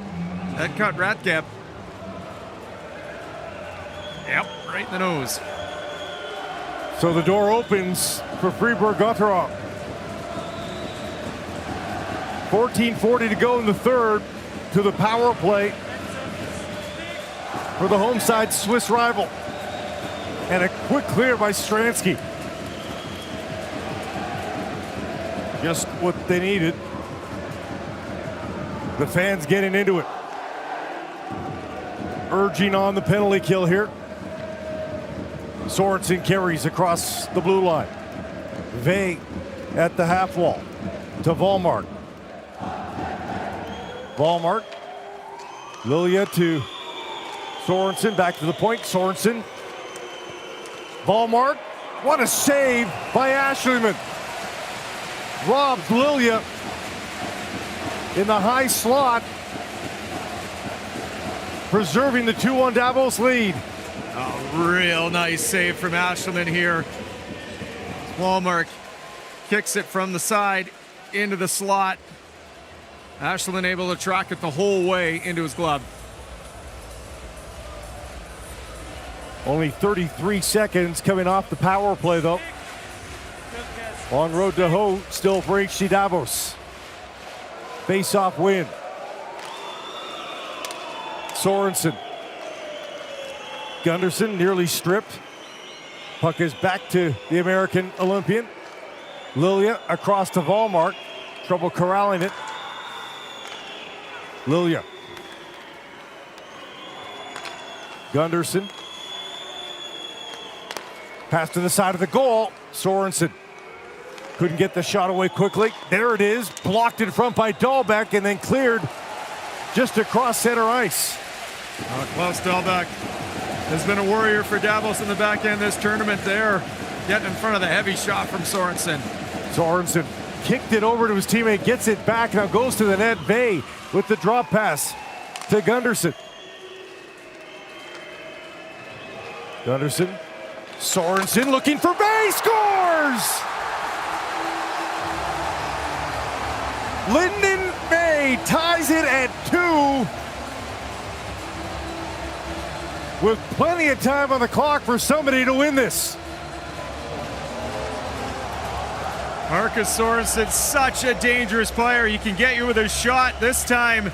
[SPEAKER 4] That cut Ratgeb. Yep, right in the nose.
[SPEAKER 3] So the door opens for Fribourg-Gottéron. 14:40 to go in the third, to the power play for the home side Swiss rival. And a quick clear by Stransky. Just what they needed. The fans getting into it. Urging on the penalty kill here. Sorensen carries across the blue line. Vey at the half wall to Wallmark. Wallmark. Lilia to Sorensen, back to the point. Sorensen. Wallmark. What a save by Ashleyman. Robs Lilia in the high slot, preserving the 2-1 Davos lead.
[SPEAKER 4] A real nice save from Ashelman here. Wallmark kicks it from the side into the slot. Ashelman able to track it the whole way into his glove.
[SPEAKER 3] Only 33 seconds coming off the power play though. Long road to hoe still for HC Davos. Face-off win. Sorensen. Gunderson nearly stripped. Puck is back to the American Olympian. Lilia across to Wallmark. Trouble corralling it. Lilia. Gunderson. Pass to the side of the goal. Sorensen couldn't get the shot away quickly. There it is. Blocked in front by Dahlbeck and then cleared just across center ice.
[SPEAKER 4] Klaus Dahlbeck has been a warrior for Davos in the back end of this tournament there. Getting in front of the heavy shot from Sorensen.
[SPEAKER 3] Sorensen kicked it over to his teammate, gets it back, now goes to the net. Vey with the drop pass. to Gunderson. Gunderson, Sorensen looking for Bay, scores! Lyndon Bay ties it at 2 with plenty of time on the clock for somebody to win this.
[SPEAKER 4] Marcus Sorensen, such a dangerous player. He can get you with a shot. This time,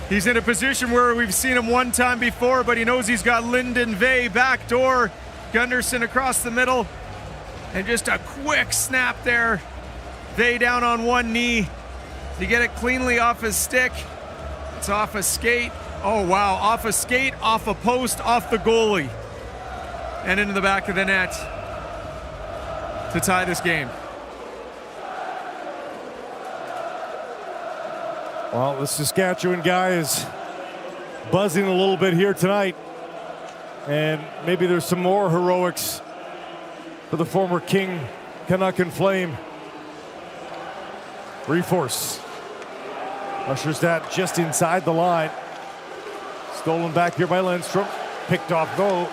[SPEAKER 4] he's in a position where we've seen him one time before, but he knows he's got Lyndon Vey backdoor. Gunderson across the middle. And just a quick snap there. Vey down on one knee to get it cleanly off his stick. It's off a skate. Oh, wow. Off a skate, off a post, off the goalie. And into the back of the net to tie this game.
[SPEAKER 3] Well, the Saskatchewan guy is buzzing a little bit here tonight. And maybe there's some more heroics for the former King Canuck and Flame. Reforce. Ushers that just inside the line. Stolen back here by Lindstrom. Picked off though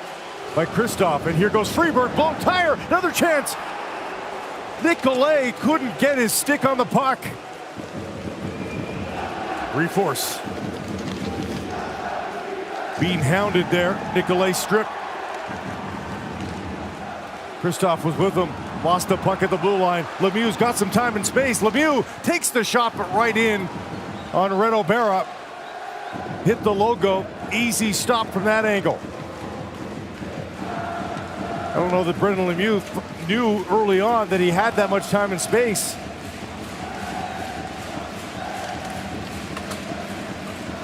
[SPEAKER 3] by Kristoff. And here goes Fribourg. Blown tire. Another chance. Nicolay couldn't get his stick on the puck. Reforce. Being hounded there. Nicolay stripped. Kristoff was with him. Lost the puck at the blue line. Lemieux's got some time and space. Lemieux takes the shot, but right in on Reno Berra. Hit the logo. Easy stop from that angle. I don't know that Brendan Lemieux knew early on that he had that much time and space.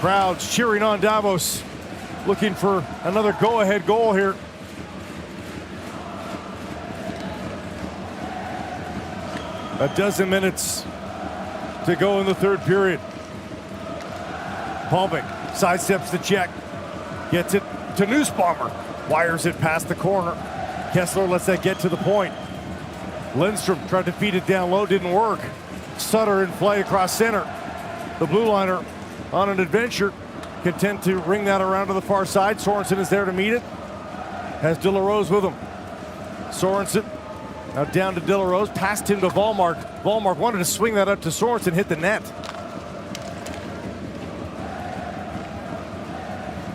[SPEAKER 3] Crowds cheering on Davos, looking for another go-ahead goal here. A dozen minutes to go in the third period. Palmick sidesteps the check, gets it to Nussbaumer, wires it past the corner. Kessler lets that get to the point. Lindstrom tried to feed it down low, didn't work. Sutter in flight across center. The blue liner on an adventure, content to ring that around to the far side. Sorensen is there to meet it. Has De La Rose with him. Sorensen now down to De La Rose, passed him to Wallmark. Wallmark wanted to swing that up to Sorensen, hit the net.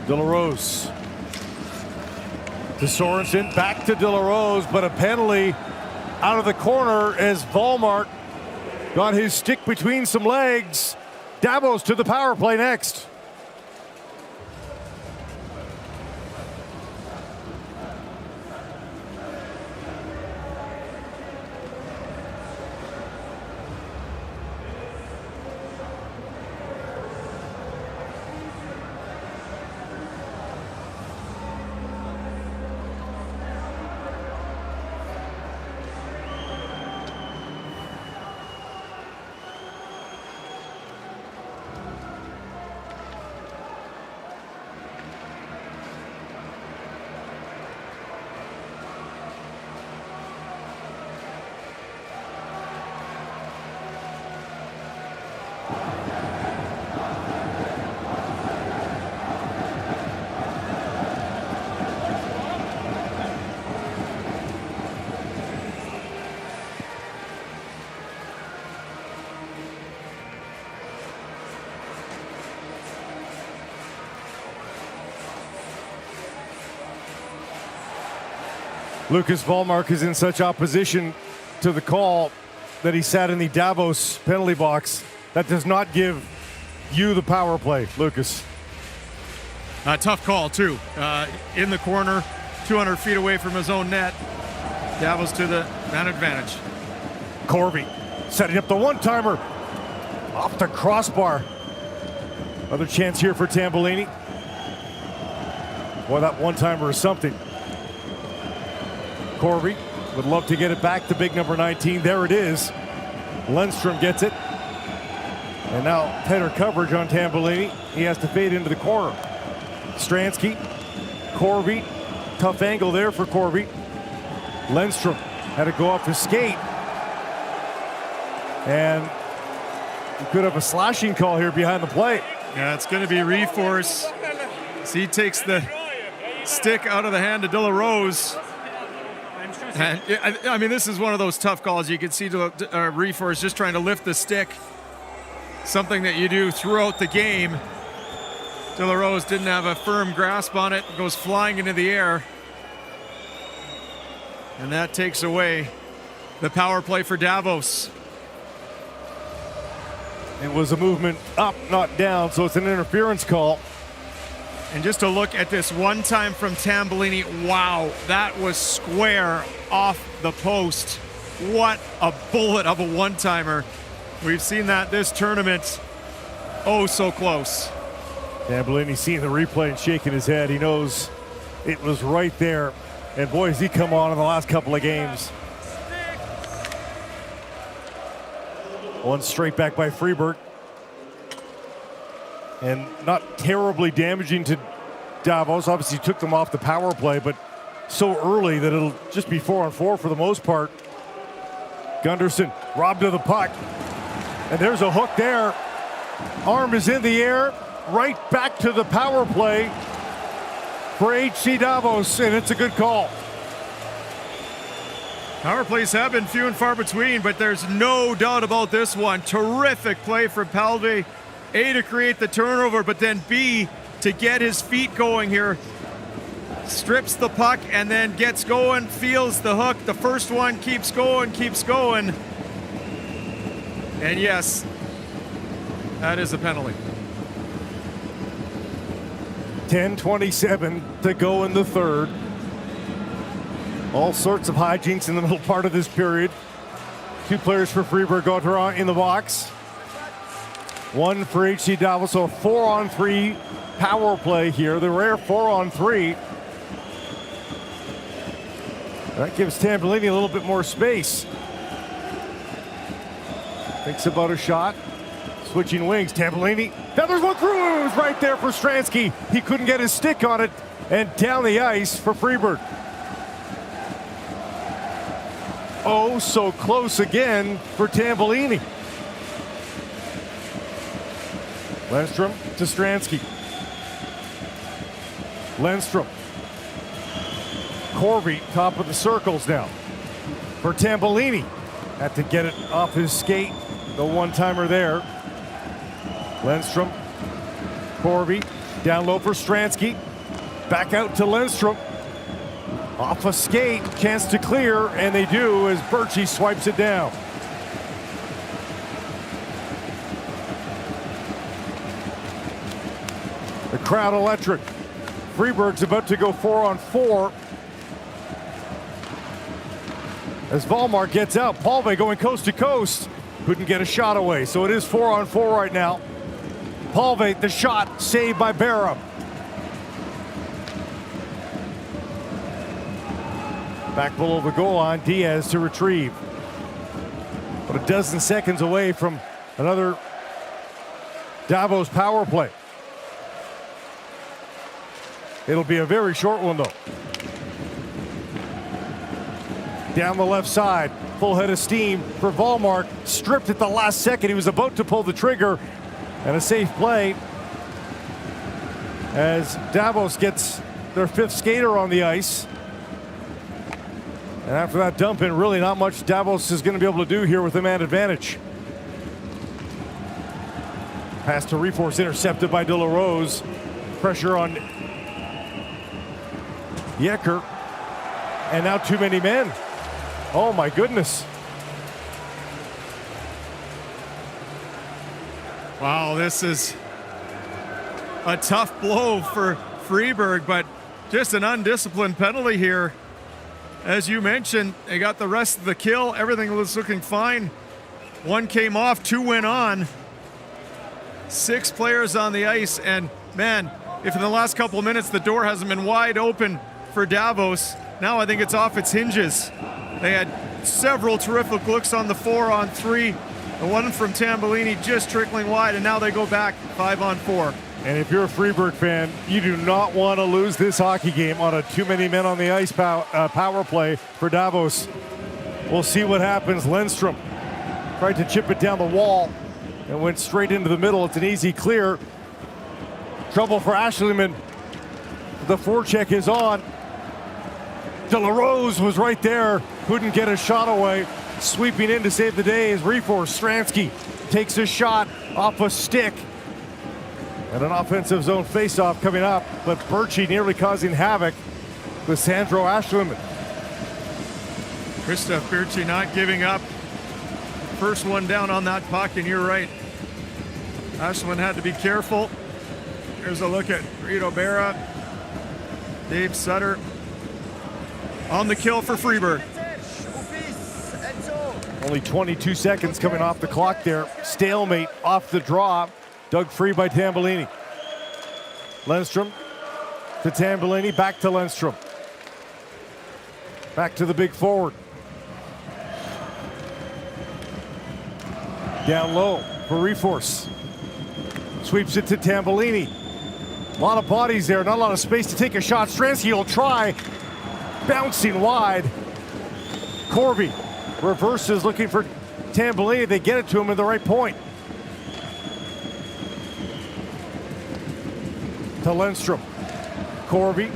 [SPEAKER 3] De La Rose to Sorensen, back to De La Rose, but a penalty out of the corner as Wallmark got his stick between some legs. Davos to the power play next. Lucas Wallmark is in such opposition to the call that he sat in the Davos penalty box. That does not give you the power play, Lucas.
[SPEAKER 4] Tough call, too. In the corner, 200 feet away from his own net. Davos to the man advantage.
[SPEAKER 3] Corby setting up the one-timer off the crossbar. Another chance here for Tambellini. Boy, that one-timer is something. Corby would love to get it back to big number 19. There it is. Lundstrom gets it. And now tighter coverage on Tambellini. He has to fade into the corner. Stransky, Corby, tough angle there for Corby. Lundstrom had to go off his skate. And you could have a slashing call here behind the play.
[SPEAKER 4] Yeah, it's going to be Reforce. As he takes the stick out of the hand of De La Rose. And, I mean, this is one of those tough calls. You can see Reforce just trying to lift the stick, something that you do throughout the game. De La Rose didn't have a firm grasp on it, goes flying into the air. And that takes away the power play for Davos.
[SPEAKER 3] It was a movement up, not down, so it's an interference call.
[SPEAKER 4] And just to look at this one time from Tambellini, wow, that was square off the post. What a bullet of a one-timer. We've seen that this tournament. Oh, so close.
[SPEAKER 3] Tambellini seeing the replay and shaking his head. He knows it was right there. And boy, has he come on in the last couple of games. One straight back by Fribourg. And not terribly damaging to Davos. Obviously took them off the power play, but so early that it'll just be 4-on-4 for the most part. Gunderson robbed of the puck. And there's a hook there. Arm is in the air. Right back to the power play for HC Davos, and it's a good call.
[SPEAKER 4] Power plays have been few and far between, but there's no doubt about this one. Terrific play from Palve. A, to create the turnover, but then B, to get his feet going here. Strips the puck and then gets going, feels the hook. The first one keeps going. And yes, that is a penalty.
[SPEAKER 3] 10:27 to go in the third. All sorts of hijinks in the middle part of this period. Two players for Fribourg-Gottéron in the box. One for HC Davos, so a 4-on-3 power play here. The rare 4-on-3. That gives Tambellini a little bit more space. Thinks about a shot. Switching wings, Tambellini. Now there's one through, right there for Stransky. He couldn't get his stick on it, and down the ice for Fribourg. Oh, so close again for Tambellini. Lennström to Stransky. Lennström. Corby, top of the circles now for Tambellini. Had to get it off his skate. The one-timer there. Lennström, Corby, down low for Stransky. Back out to Lennström. Off a skate, chance to clear, and they do as Birchie swipes it down. The crowd electric. Fribourg's about to go 4-on-4. As Volmar gets out, Palve going coast to coast. Couldn't get a shot away, so it is 4-on-4 right now. Palve, the shot, saved by Barra. Back below the goal line, Diaz to retrieve. But a dozen seconds away from another Davos power play. It'll be a very short one, though. Down the left side, full head of steam for Volmar. Stripped at the last second. He was about to pull the trigger. And a safe play as Davos gets their fifth skater on the ice. And after that dump in, really not much Davos is going to be able to do here with the man advantage. Pass to Reforce, intercepted by De La Rose. Pressure on Yecker. And now too many men. Oh my goodness.
[SPEAKER 4] Wow, this is a tough blow for Fribourg, but just an undisciplined penalty here. As you mentioned, they got the rest of the kill. Everything was looking fine. One came off, two went on. 6 players on the ice, and man, if in the last couple of minutes the door hasn't been wide open for Davos, now I think it's off its hinges. They had several terrific looks on the 4-on-3. The one from Tambellini just trickling wide, and now they go back 5-on-4.
[SPEAKER 3] And if you're a Fribourg fan, you do not want to lose this hockey game on a too many men on the ice power play for Davos. We'll see what happens. Lennström tried to chip it down the wall and went straight into the middle. It's an easy clear. Trouble for Ashleyman. The forecheck is on. De La Rose was right there. Couldn't get a shot away. Sweeping in to save the day is Reforce. Stransky takes a shot off a stick. And an offensive zone faceoff coming up, but Birchie nearly causing havoc with Sandro Ashleyman.
[SPEAKER 4] Christoph Birchie not giving up. First one down on that puck, and you're right. Ashleyman had to be careful. Here's a look at Rito Berra. Dave Sutter on the kill for Fribourg.
[SPEAKER 3] Only 22 seconds coming off the clock there. Stalemate off the draw. Dug free by Tambellini. Lundstrom to Tambellini, back to Lundstrom. Back to the big forward. Down low for Reforce. Sweeps it to Tambellini. A lot of bodies there, not a lot of space to take a shot. Stransky will try. Bouncing wide. Corby reverses, looking for Tambellini. They get it to him at the right point. To Lundstrom. Corby.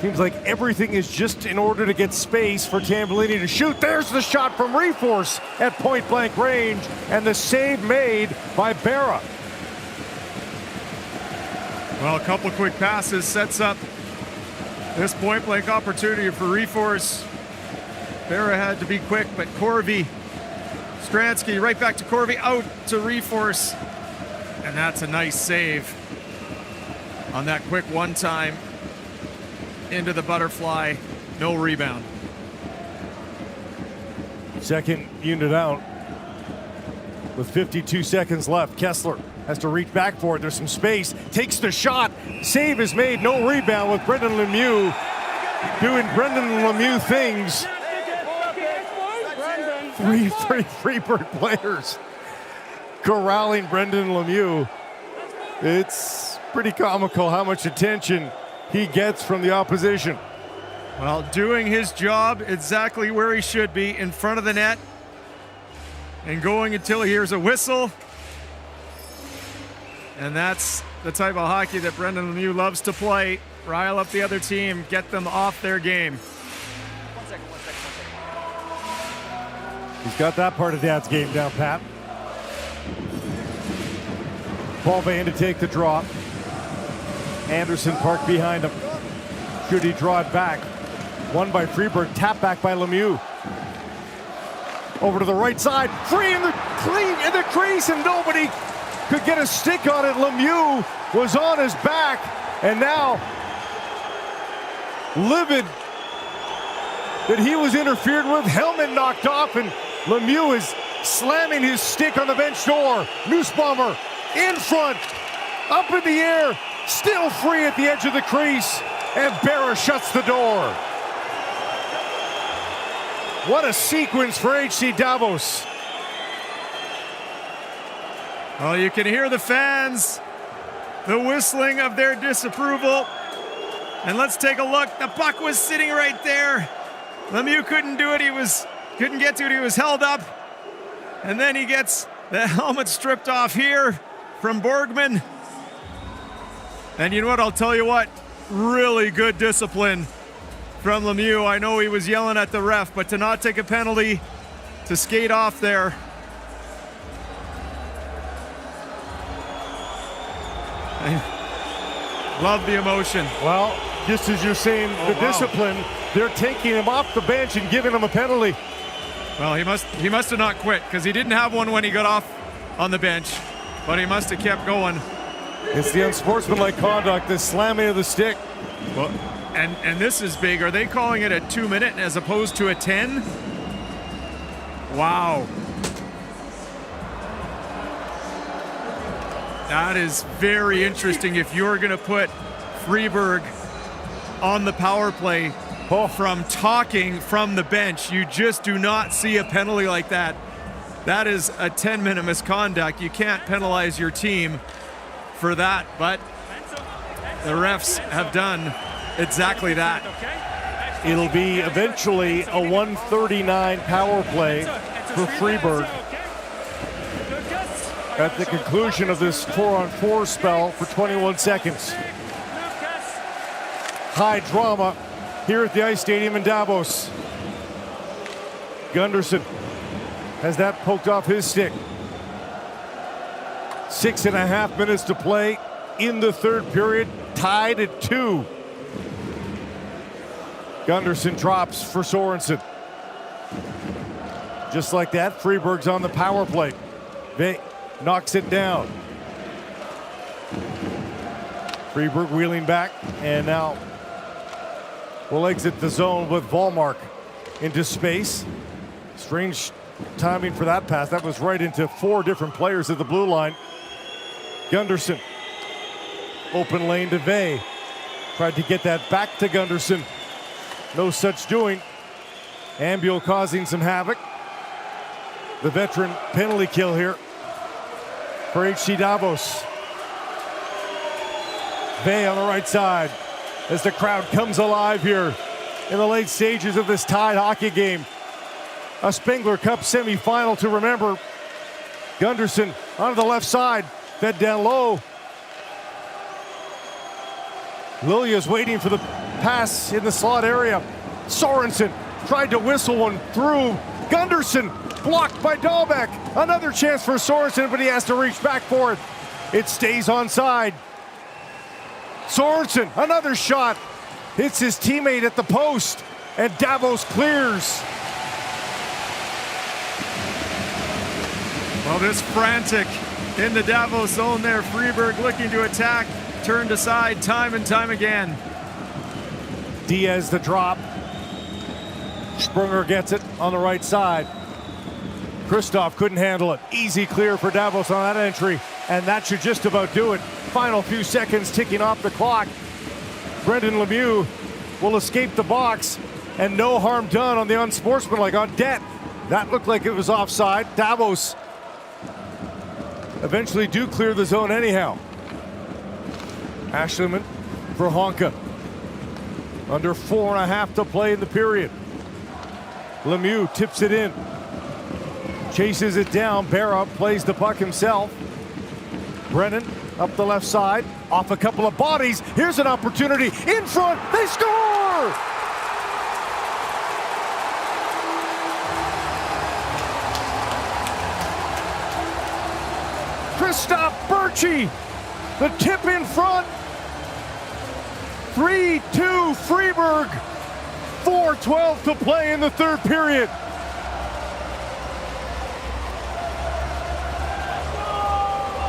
[SPEAKER 3] Seems like everything is just in order to get space for Tambellini to shoot. There's the shot from Reforce at point blank range, and the save made by Berra.
[SPEAKER 4] Well, a couple quick passes sets up this point blank opportunity for Reforce. Berra had to be quick, but Corby, Stransky right back to Corby, out to Reforce. And that's a nice save on that quick one time into the butterfly. No rebound.
[SPEAKER 3] Second unit out with 52 seconds left. Kessler has to reach back for it. There's some space. Takes the shot. Save is made. No rebound with Brendan Lemieux doing Brendan Lemieux things. Three Freebird players corralling Brendan Lemieux. It's pretty comical how much attention he gets from the opposition.
[SPEAKER 4] Well, doing his job exactly where he should be, in front of the net, and going until he hears a whistle. And that's the type of hockey that Brendan Lemieux loves to play. Rile up the other team, get them off their game.
[SPEAKER 3] He's got that part of Dad's game down, Pat. Paul Vane to take the drop. Anderson parked behind him. Should he draw it back? Won by Fribourg, tap back by Lemieux. Over to the right side, free in the crease, and nobody could get a stick on it. Lemieux was on his back, and now livid that he was interfered with. Helmet knocked off, and Lemieux is slamming his stick on the bench door. Nussbaumer in front, up in the air, still free at the edge of the crease, and Berra shuts the door. What a sequence for HC Davos.
[SPEAKER 4] Well, you can hear the fans, the whistling of their disapproval. And let's take a look. The puck was sitting right there. Lemieux couldn't do it. Couldn't get to it. He was held up. And then he gets the helmet stripped off here from Borgman. And you know what? I'll tell you what. Really good discipline from Lemieux. I know he was yelling at the ref, but to not take a penalty, to skate off there. I love the emotion.
[SPEAKER 3] Well, just as you're saying, the discipline, they're taking him off the bench and giving him a penalty.
[SPEAKER 4] Well, he must have not quit, because he didn't have one when he got off on the bench, but he must have kept going.
[SPEAKER 3] It's the unsportsmanlike conduct, the slamming of the stick.
[SPEAKER 4] Well, and this is big. Are they calling it a 2-minute as opposed to a 10? Wow. That is very interesting if you're going to put Fribourg on the power play from talking from the bench. You just do not see a penalty like that. That is a 10-minute misconduct. You can't penalize your team for that, but the refs have done exactly that.
[SPEAKER 3] It'll be eventually a 139 power play for Fribourg. at the conclusion of this 4-on-4 spell for 21 seconds. High drama here at the Ice Stadium in Davos. Gunderson has that poked off his stick. 6.5 minutes to play in the third period, tied at 2. Gunderson drops for Sorensen. Just like that, Fribourg's on the power play. They knocks it down. Fribourg wheeling back, and now will exit the zone with Volmark into space. Strange timing for that pass. That was right into 4 different players at the blue line. Gunderson, open lane to Vey. Tried to get that back to Gunderson. No such doing. Ambuel causing some havoc. The veteran penalty kill here for HC Davos. Vey on the right side as the crowd comes alive here in the late stages of this tied hockey game. A Spengler Cup semifinal to remember. Gunderson onto the left side, fed down low. Lilja's waiting for the pass in the slot area. Sorensen tried to whistle one through. Gunderson blocked by Dahlbeck. Another chance for Sorensen, but he has to reach back for it. It stays onside. Sorensen, another shot. Hits his teammate at the post, and Davos clears.
[SPEAKER 4] Well, this frantic in the Davos zone there. Fribourg looking to attack, turned aside time and time again.
[SPEAKER 3] Diaz the drop. Sprunger gets it on the right side. Kristoff couldn't handle it. Easy clear for Davos on that entry, and that should just about do it. Final few seconds ticking off the clock. Brendan Lemieux will escape the box, and no harm done on the unsportsmanlike on Odette. That looked like it was offside. Davos eventually do clear the zone anyhow. Ashleyman for Honka. Under 4.5 to play in the period. Lemieux tips it in. Chases it down. Berra plays the puck himself. Brennan up the left side. Off a couple of bodies. Here's an opportunity. In front. They score! Christoph Berchi. The tip in front. 3-2 Fribourg. 4:12 to play in the third period.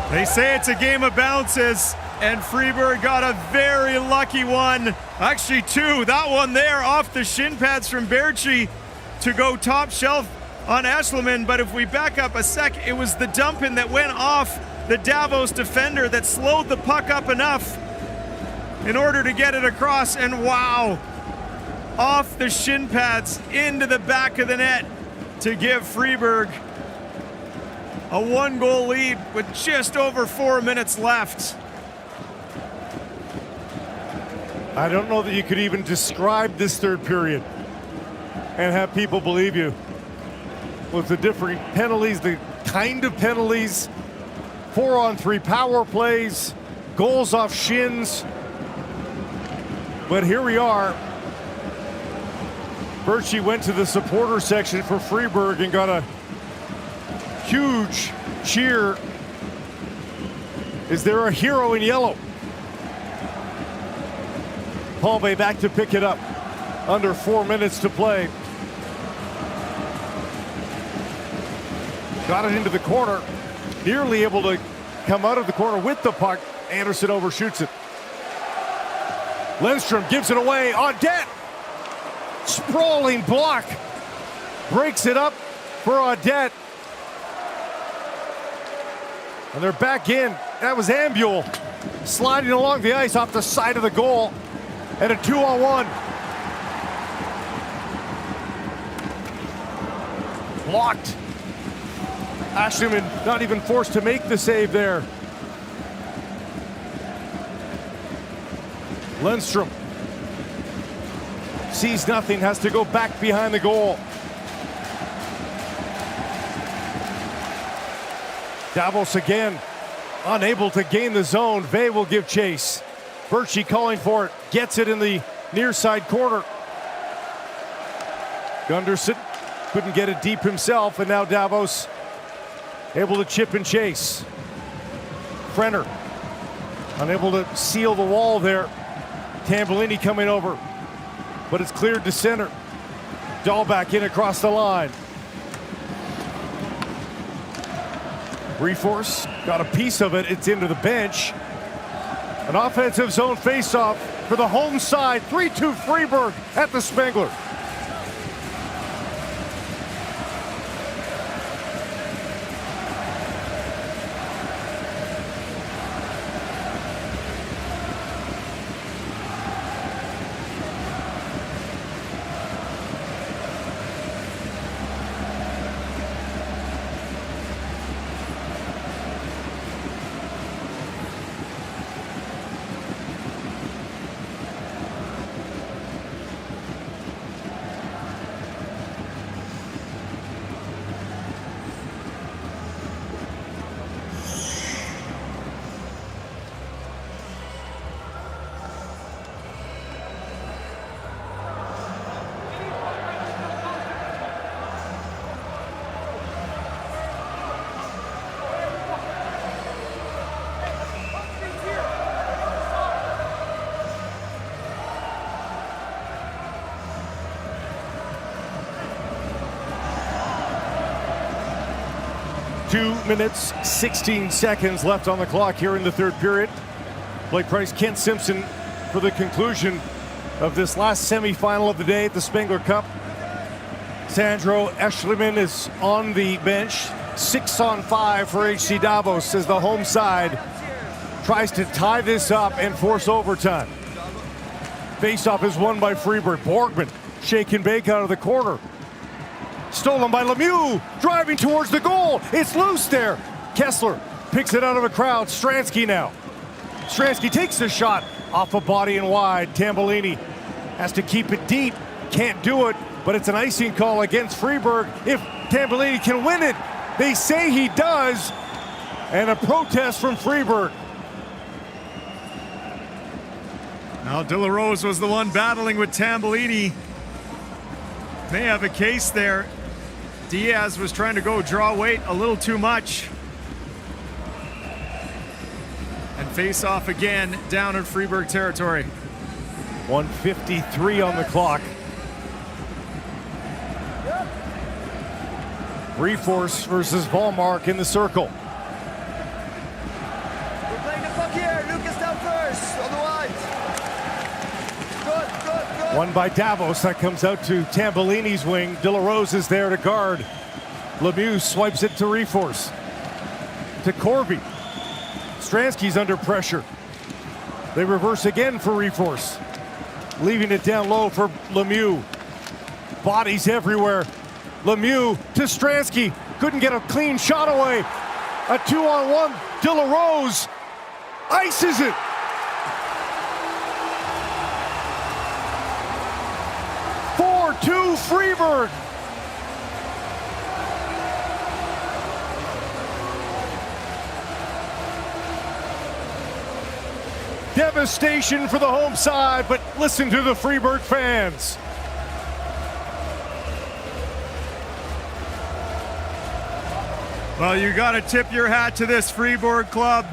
[SPEAKER 4] They say it's a game of bounces, and Fribourg got a very lucky one. Actually 2. That one there off the shin pads from Berchi to go top shelf on Ashleyman. But if we back up a sec, it was the dump in that went off the Davos defender that slowed the puck up enough in order to get it across, and wow, off the shin pads into the back of the net to give Fribourg a 1-goal lead with just over 4 minutes left.
[SPEAKER 3] I don't know that you could even describe this third period and have people believe you. With the different penalties, the kind of penalties, 4-on-3 power plays, goals off shins. But here we are. Berchi went to the supporter section for Fribourg and got a huge cheer. Is there a hero in yellow? Palme back to pick it up. Under 4 minutes to play. Got it into the corner. Nearly able to come out of the corner with the puck. Anderson overshoots it. Lindstrom gives it away. Odette. Sprawling block. Breaks it up for Odette. And they're back in. That was Ambuel sliding along the ice off the side of the goal. And a 2-on-1. Blocked. Ashleyman not even forced to make the save there. Lindstrom sees nothing, has to go back behind the goal. Davos again, unable to gain the zone. Vey will give chase. Birchie calling for it, gets it in the near side corner. Gunderson couldn't get it deep himself, and now Davos able to chip and chase. Frenner unable to seal the wall there. Tambellini coming over, but it's cleared to center. Dahlback in across the line. Reforce got a piece of it. It's into the bench. An offensive zone faceoff for the home side. 3-2 Fribourg at the Spengler. Two minutes, 16 seconds left on the clock here in the third period. Blake Price, Kent Simpson for the conclusion of this last semifinal of the day at the Spengler Cup. Sandro Eschliman is on the bench. 6-on-5 for HC Davos as the home side tries to tie this up and force overtime. Faceoff is won by Fribourg. Borgman shake and bake out of the corner. Stolen by Lemieux, driving towards the goal. It's loose there. Kessler picks it out of a crowd. Stransky now. Stransky takes the shot off a body and wide. Tambellini has to keep it deep. Can't do it, but it's an icing call against Fribourg. If Tambellini can win it, they say he does. And a protest from Fribourg.
[SPEAKER 4] Now De La Rose was the one battling with Tambellini. May have a case there. Diaz was trying to go draw weight a little too much. And face off again down in Fribourg territory.
[SPEAKER 3] 1:53 on the clock. Reforce versus Volmark in the circle.
[SPEAKER 2] We're playing the puck here. Lucas down first on the wide. Good.
[SPEAKER 3] One by Davos, that comes out to Tambellini's wing. De La Rose is there to guard. Lemieux swipes it to Reforce. To Corby. Stransky's under pressure. They reverse again for Reforce. Leaving it down low for Lemieux. Bodies everywhere. Lemieux to Stransky. Couldn't get a clean shot away. A 2-on-1. De La Rose ices it. To Fribourg. Devastation for the home side, but listen to the Fribourg fans.
[SPEAKER 4] Well, you got to tip your hat to this Fribourg club.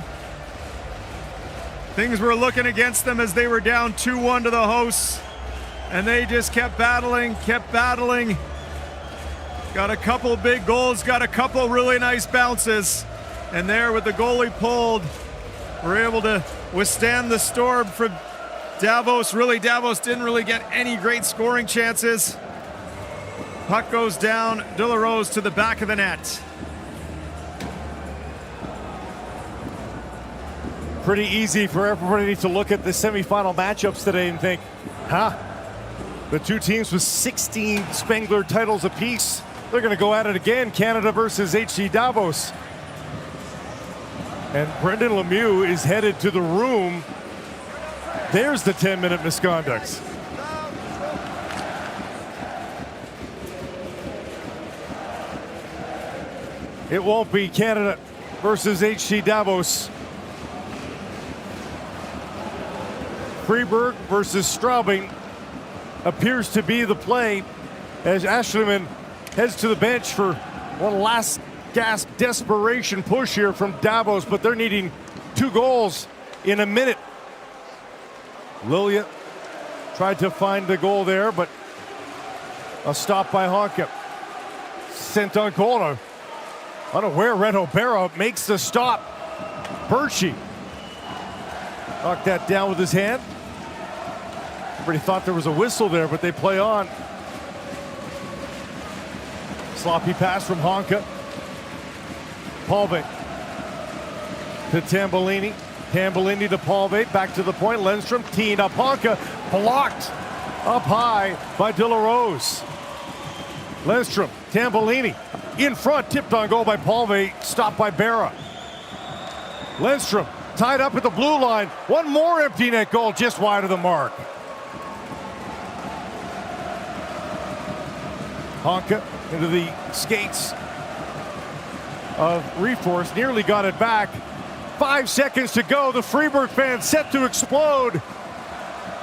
[SPEAKER 4] Things were looking against them as they were down 2-1 to the hosts. And they just kept battling. Got a couple big goals, got a couple really nice bounces. And there with the goalie pulled, we're able to withstand the storm from Davos. Really, Davos didn't really get any great scoring chances. Puck goes down, De La Rose to the back of the net.
[SPEAKER 3] Pretty easy for everybody to look at the semifinal matchups today and think, the two teams with 16 Spengler titles apiece. They're going to go at it again. Canada versus HC Davos. And Brendan Lemieux is headed to the room. There's the 10-minute misconducts. It won't be Canada versus HC Davos. Fribourg versus Straubing appears to be the play as Ashleyman heads to the bench for one last gasp desperation push here from Davos, but they're needing 2 goals in a minute. Lilia tried to find the goal there, but a stop by Honka. Sent on goal. Unaware Renaud Barra makes the stop. Berchi knocked that down with his hand. Everybody thought there was a whistle there, but they play on. Sloppy pass from Honka. Palve to Tambellini. Tambellini to Palve, back to the point. Lundstrom teeing up Honka, blocked up high by De La Rose. Lundstrom, Tambellini in front, tipped on goal by Palve, stopped by Barra. Lundstrom tied up at the blue line. One more empty net goal just wide of the mark. Honka into the skates of Reforce, nearly got it back. 5 seconds to go. The Fribourg fans set to explode,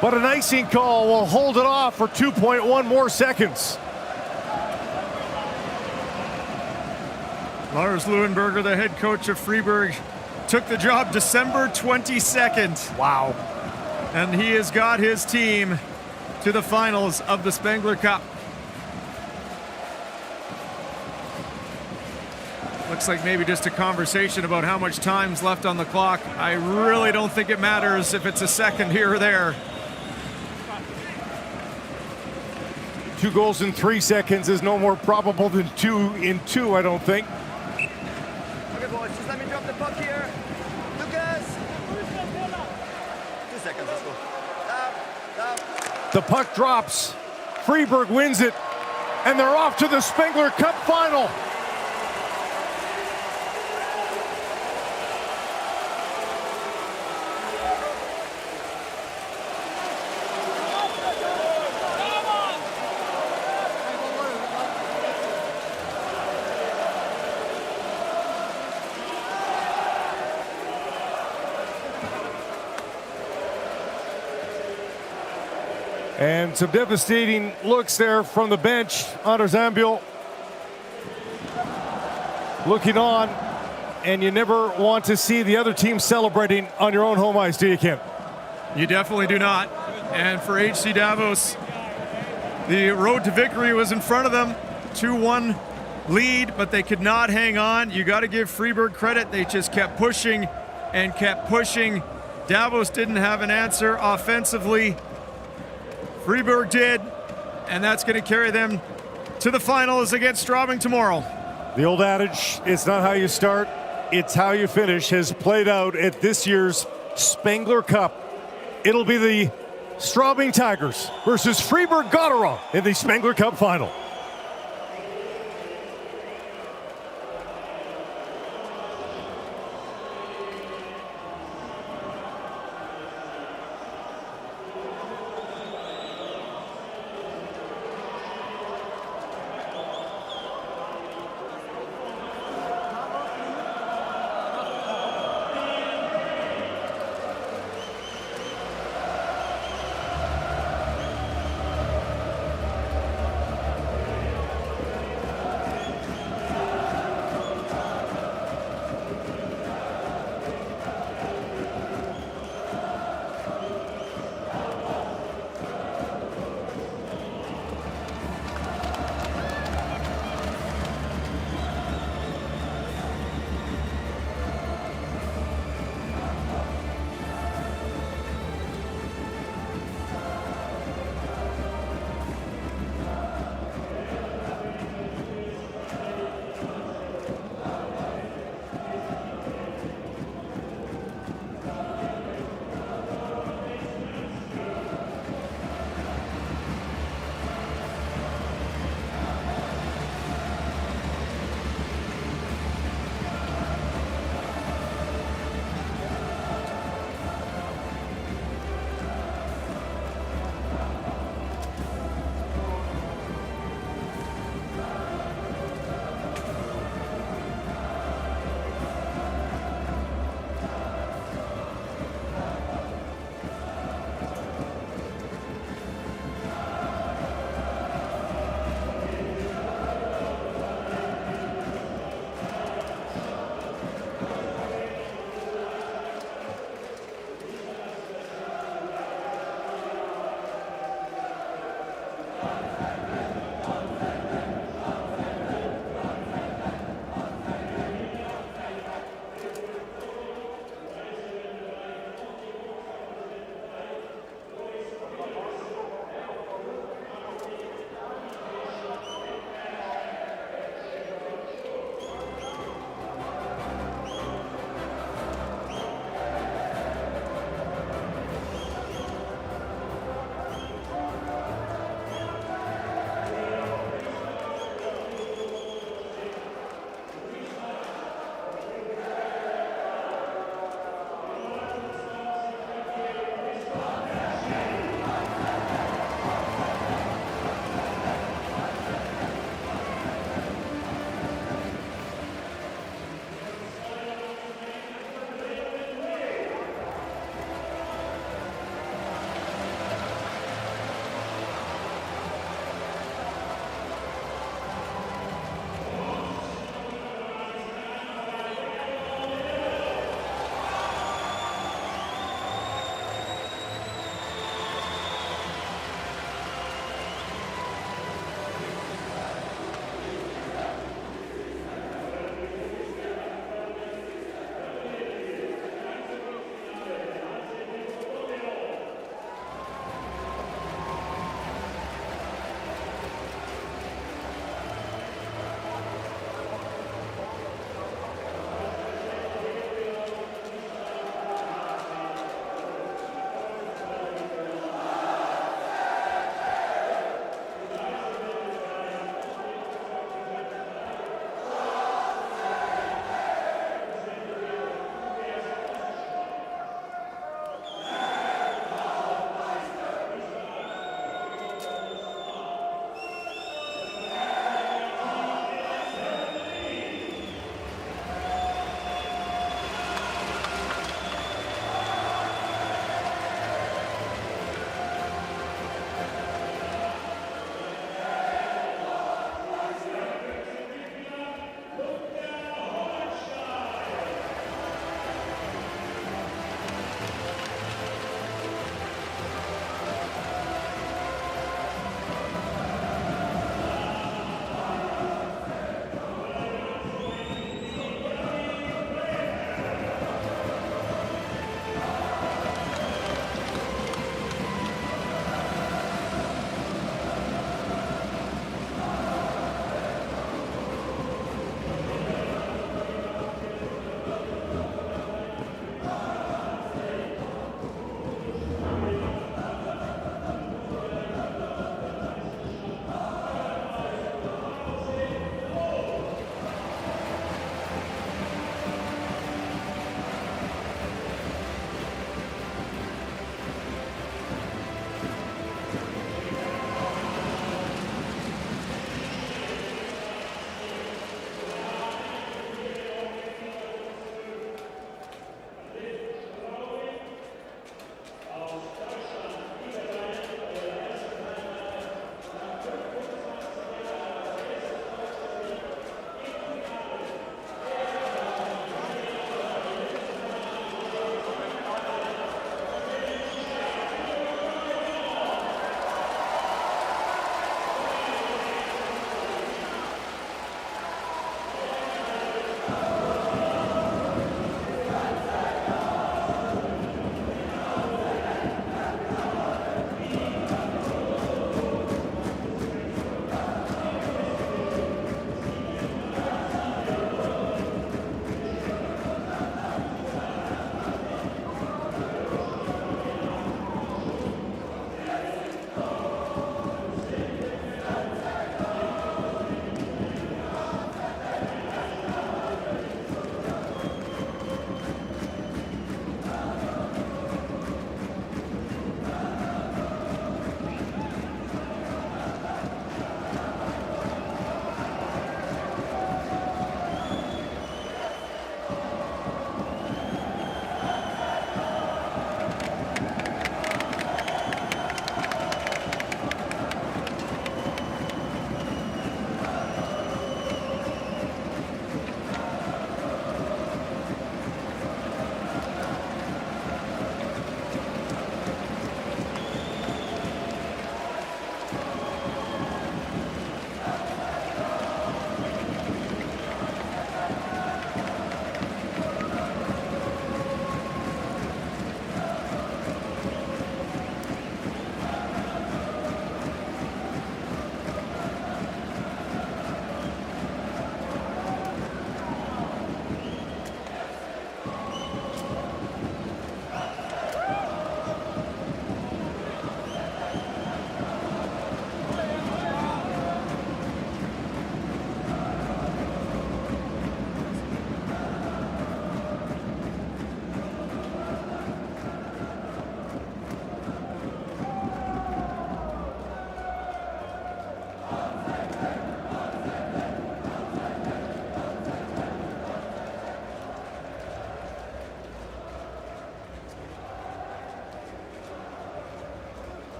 [SPEAKER 3] but an icing call will hold it off for 2.1 more seconds.
[SPEAKER 4] Lars Leuenberger, the head coach of Fribourg, took the job December 22nd.
[SPEAKER 3] Wow.
[SPEAKER 4] And he has got his team to the finals of the Spengler Cup. Looks like maybe just a conversation about how much time's left on the clock. I really don't think it matters if it's a second here or there.
[SPEAKER 3] 2 goals in 3 seconds is no more probable than 2 in 2, I don't think.
[SPEAKER 2] Okay, boys, just let me drop the puck here. Lucas! 2 seconds, let's go.
[SPEAKER 3] The puck drops. Fribourg wins it, and they're off to the Spengler Cup final. And some devastating looks there from the bench. Anders Ambiel looking on, and you never want to see the other team celebrating on your own home ice, do you, Kim?
[SPEAKER 4] You definitely do not. And for HC Davos, the road to victory was in front of them. 2-1 lead, but they could not hang on. You got to give Fribourg credit. They just kept pushing and kept pushing. Davos didn't have an answer offensively. Fribourg did, and that's going to carry them to the finals against Straubing tomorrow.
[SPEAKER 3] The old adage, it's not how you start, it's how you finish, has played out at this year's Spengler Cup. It'll be the Straubing Tigers versus Fribourg-Gottéron in the Spengler Cup final.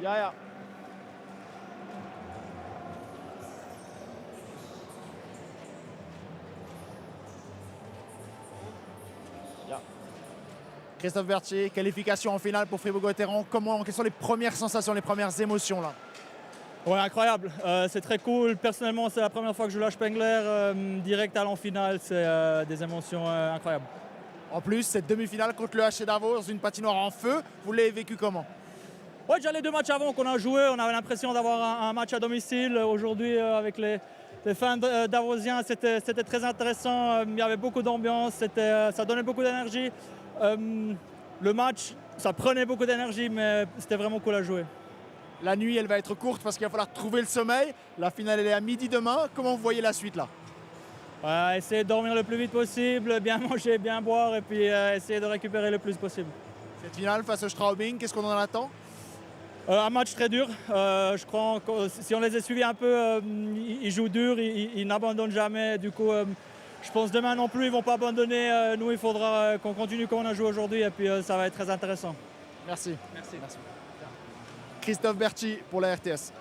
[SPEAKER 5] Ja, ja.
[SPEAKER 8] Christophe Berthier, qualification en finale pour Fribourg-Gottéron. Quelles sont les premières sensations, les premières émotions là?
[SPEAKER 7] Ouais, incroyable. C'est très cool. Personnellement, c'est la première fois que je joue à Spengler. Direct à l'en finale, c'est des émotions incroyables.
[SPEAKER 8] En plus, cette demi-finale contre le HC Davos, dans une patinoire en feu, vous l'avez vécu comment?
[SPEAKER 7] Ouais, déjà les deux matchs avant qu'on a joué, on avait l'impression d'avoir un match à domicile. Aujourd'hui, avec les fans davosiens, c'était très intéressant. Il y avait beaucoup d'ambiance, ça donnait beaucoup d'énergie. Le match, ça prenait beaucoup d'énergie, mais c'était vraiment cool à jouer.
[SPEAKER 8] La nuit, elle va être courte parce qu'il va falloir trouver le sommeil. La finale, elle est à midi demain. Comment vous voyez la suite là?
[SPEAKER 7] Essayer de dormir le plus vite possible, bien manger, bien boire et puis essayer de récupérer le plus possible.
[SPEAKER 8] Cette finale face au Straubing, qu'est-ce qu'on en attend?
[SPEAKER 7] Un match très dur. Je crois que si on les a suivis un peu, ils jouent dur, ils n'abandonnent jamais. Du coup, je pense demain non plus, ils ne vont pas abandonner. Nous, il faudra qu'on continue comme on a joué aujourd'hui et puis ça va être très intéressant.
[SPEAKER 8] Merci.
[SPEAKER 7] Merci.
[SPEAKER 8] Christophe Berthier pour la RTS.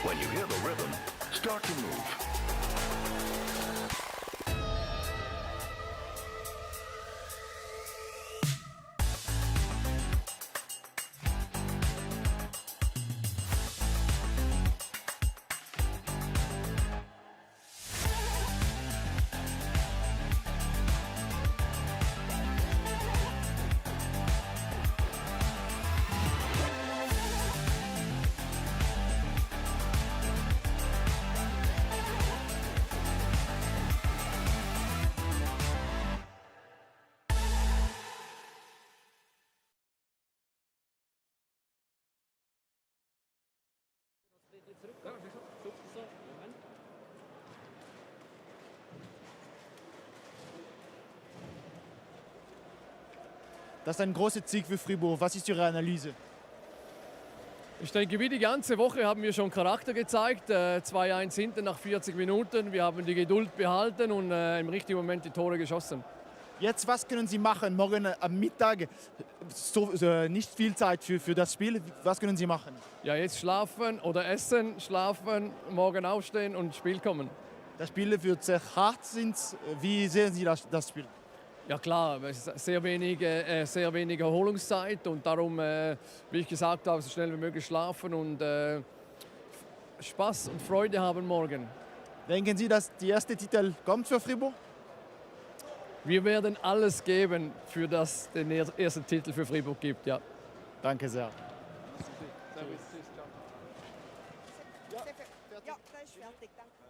[SPEAKER 9] When you hear the rhythm, start to move.
[SPEAKER 8] Das ist ein großer Sieg für Fribourg. Was ist Ihre Analyse?
[SPEAKER 10] Ich denke, wie die ganze Woche haben wir schon Charakter gezeigt. 2-1 hinten nach 40 Minuten. Wir haben die Geduld behalten und im richtigen Moment die Tore geschossen.
[SPEAKER 11] Jetzt, was können Sie machen? Morgen am Mittag, nicht viel Zeit für das Spiel. Was können Sie machen?
[SPEAKER 10] Ja, jetzt schlafen oder essen, schlafen, morgen aufstehen und ins Spiel kommen.
[SPEAKER 11] Das Spiel wird sehr hart. Wie sehen Sie das Spiel?
[SPEAKER 10] Ja klar, es ist sehr wenig Erholungszeit und darum, wie ich gesagt habe, so schnell wie möglich schlafen und Spaß und Freude haben morgen.
[SPEAKER 11] Denken Sie, dass der erste Titel kommt für Fribourg?
[SPEAKER 10] Wir werden alles geben, für das den ersten Titel für Fribourg gibt, ja.
[SPEAKER 11] Danke sehr.
[SPEAKER 12] Ja, da ist fertig, danke.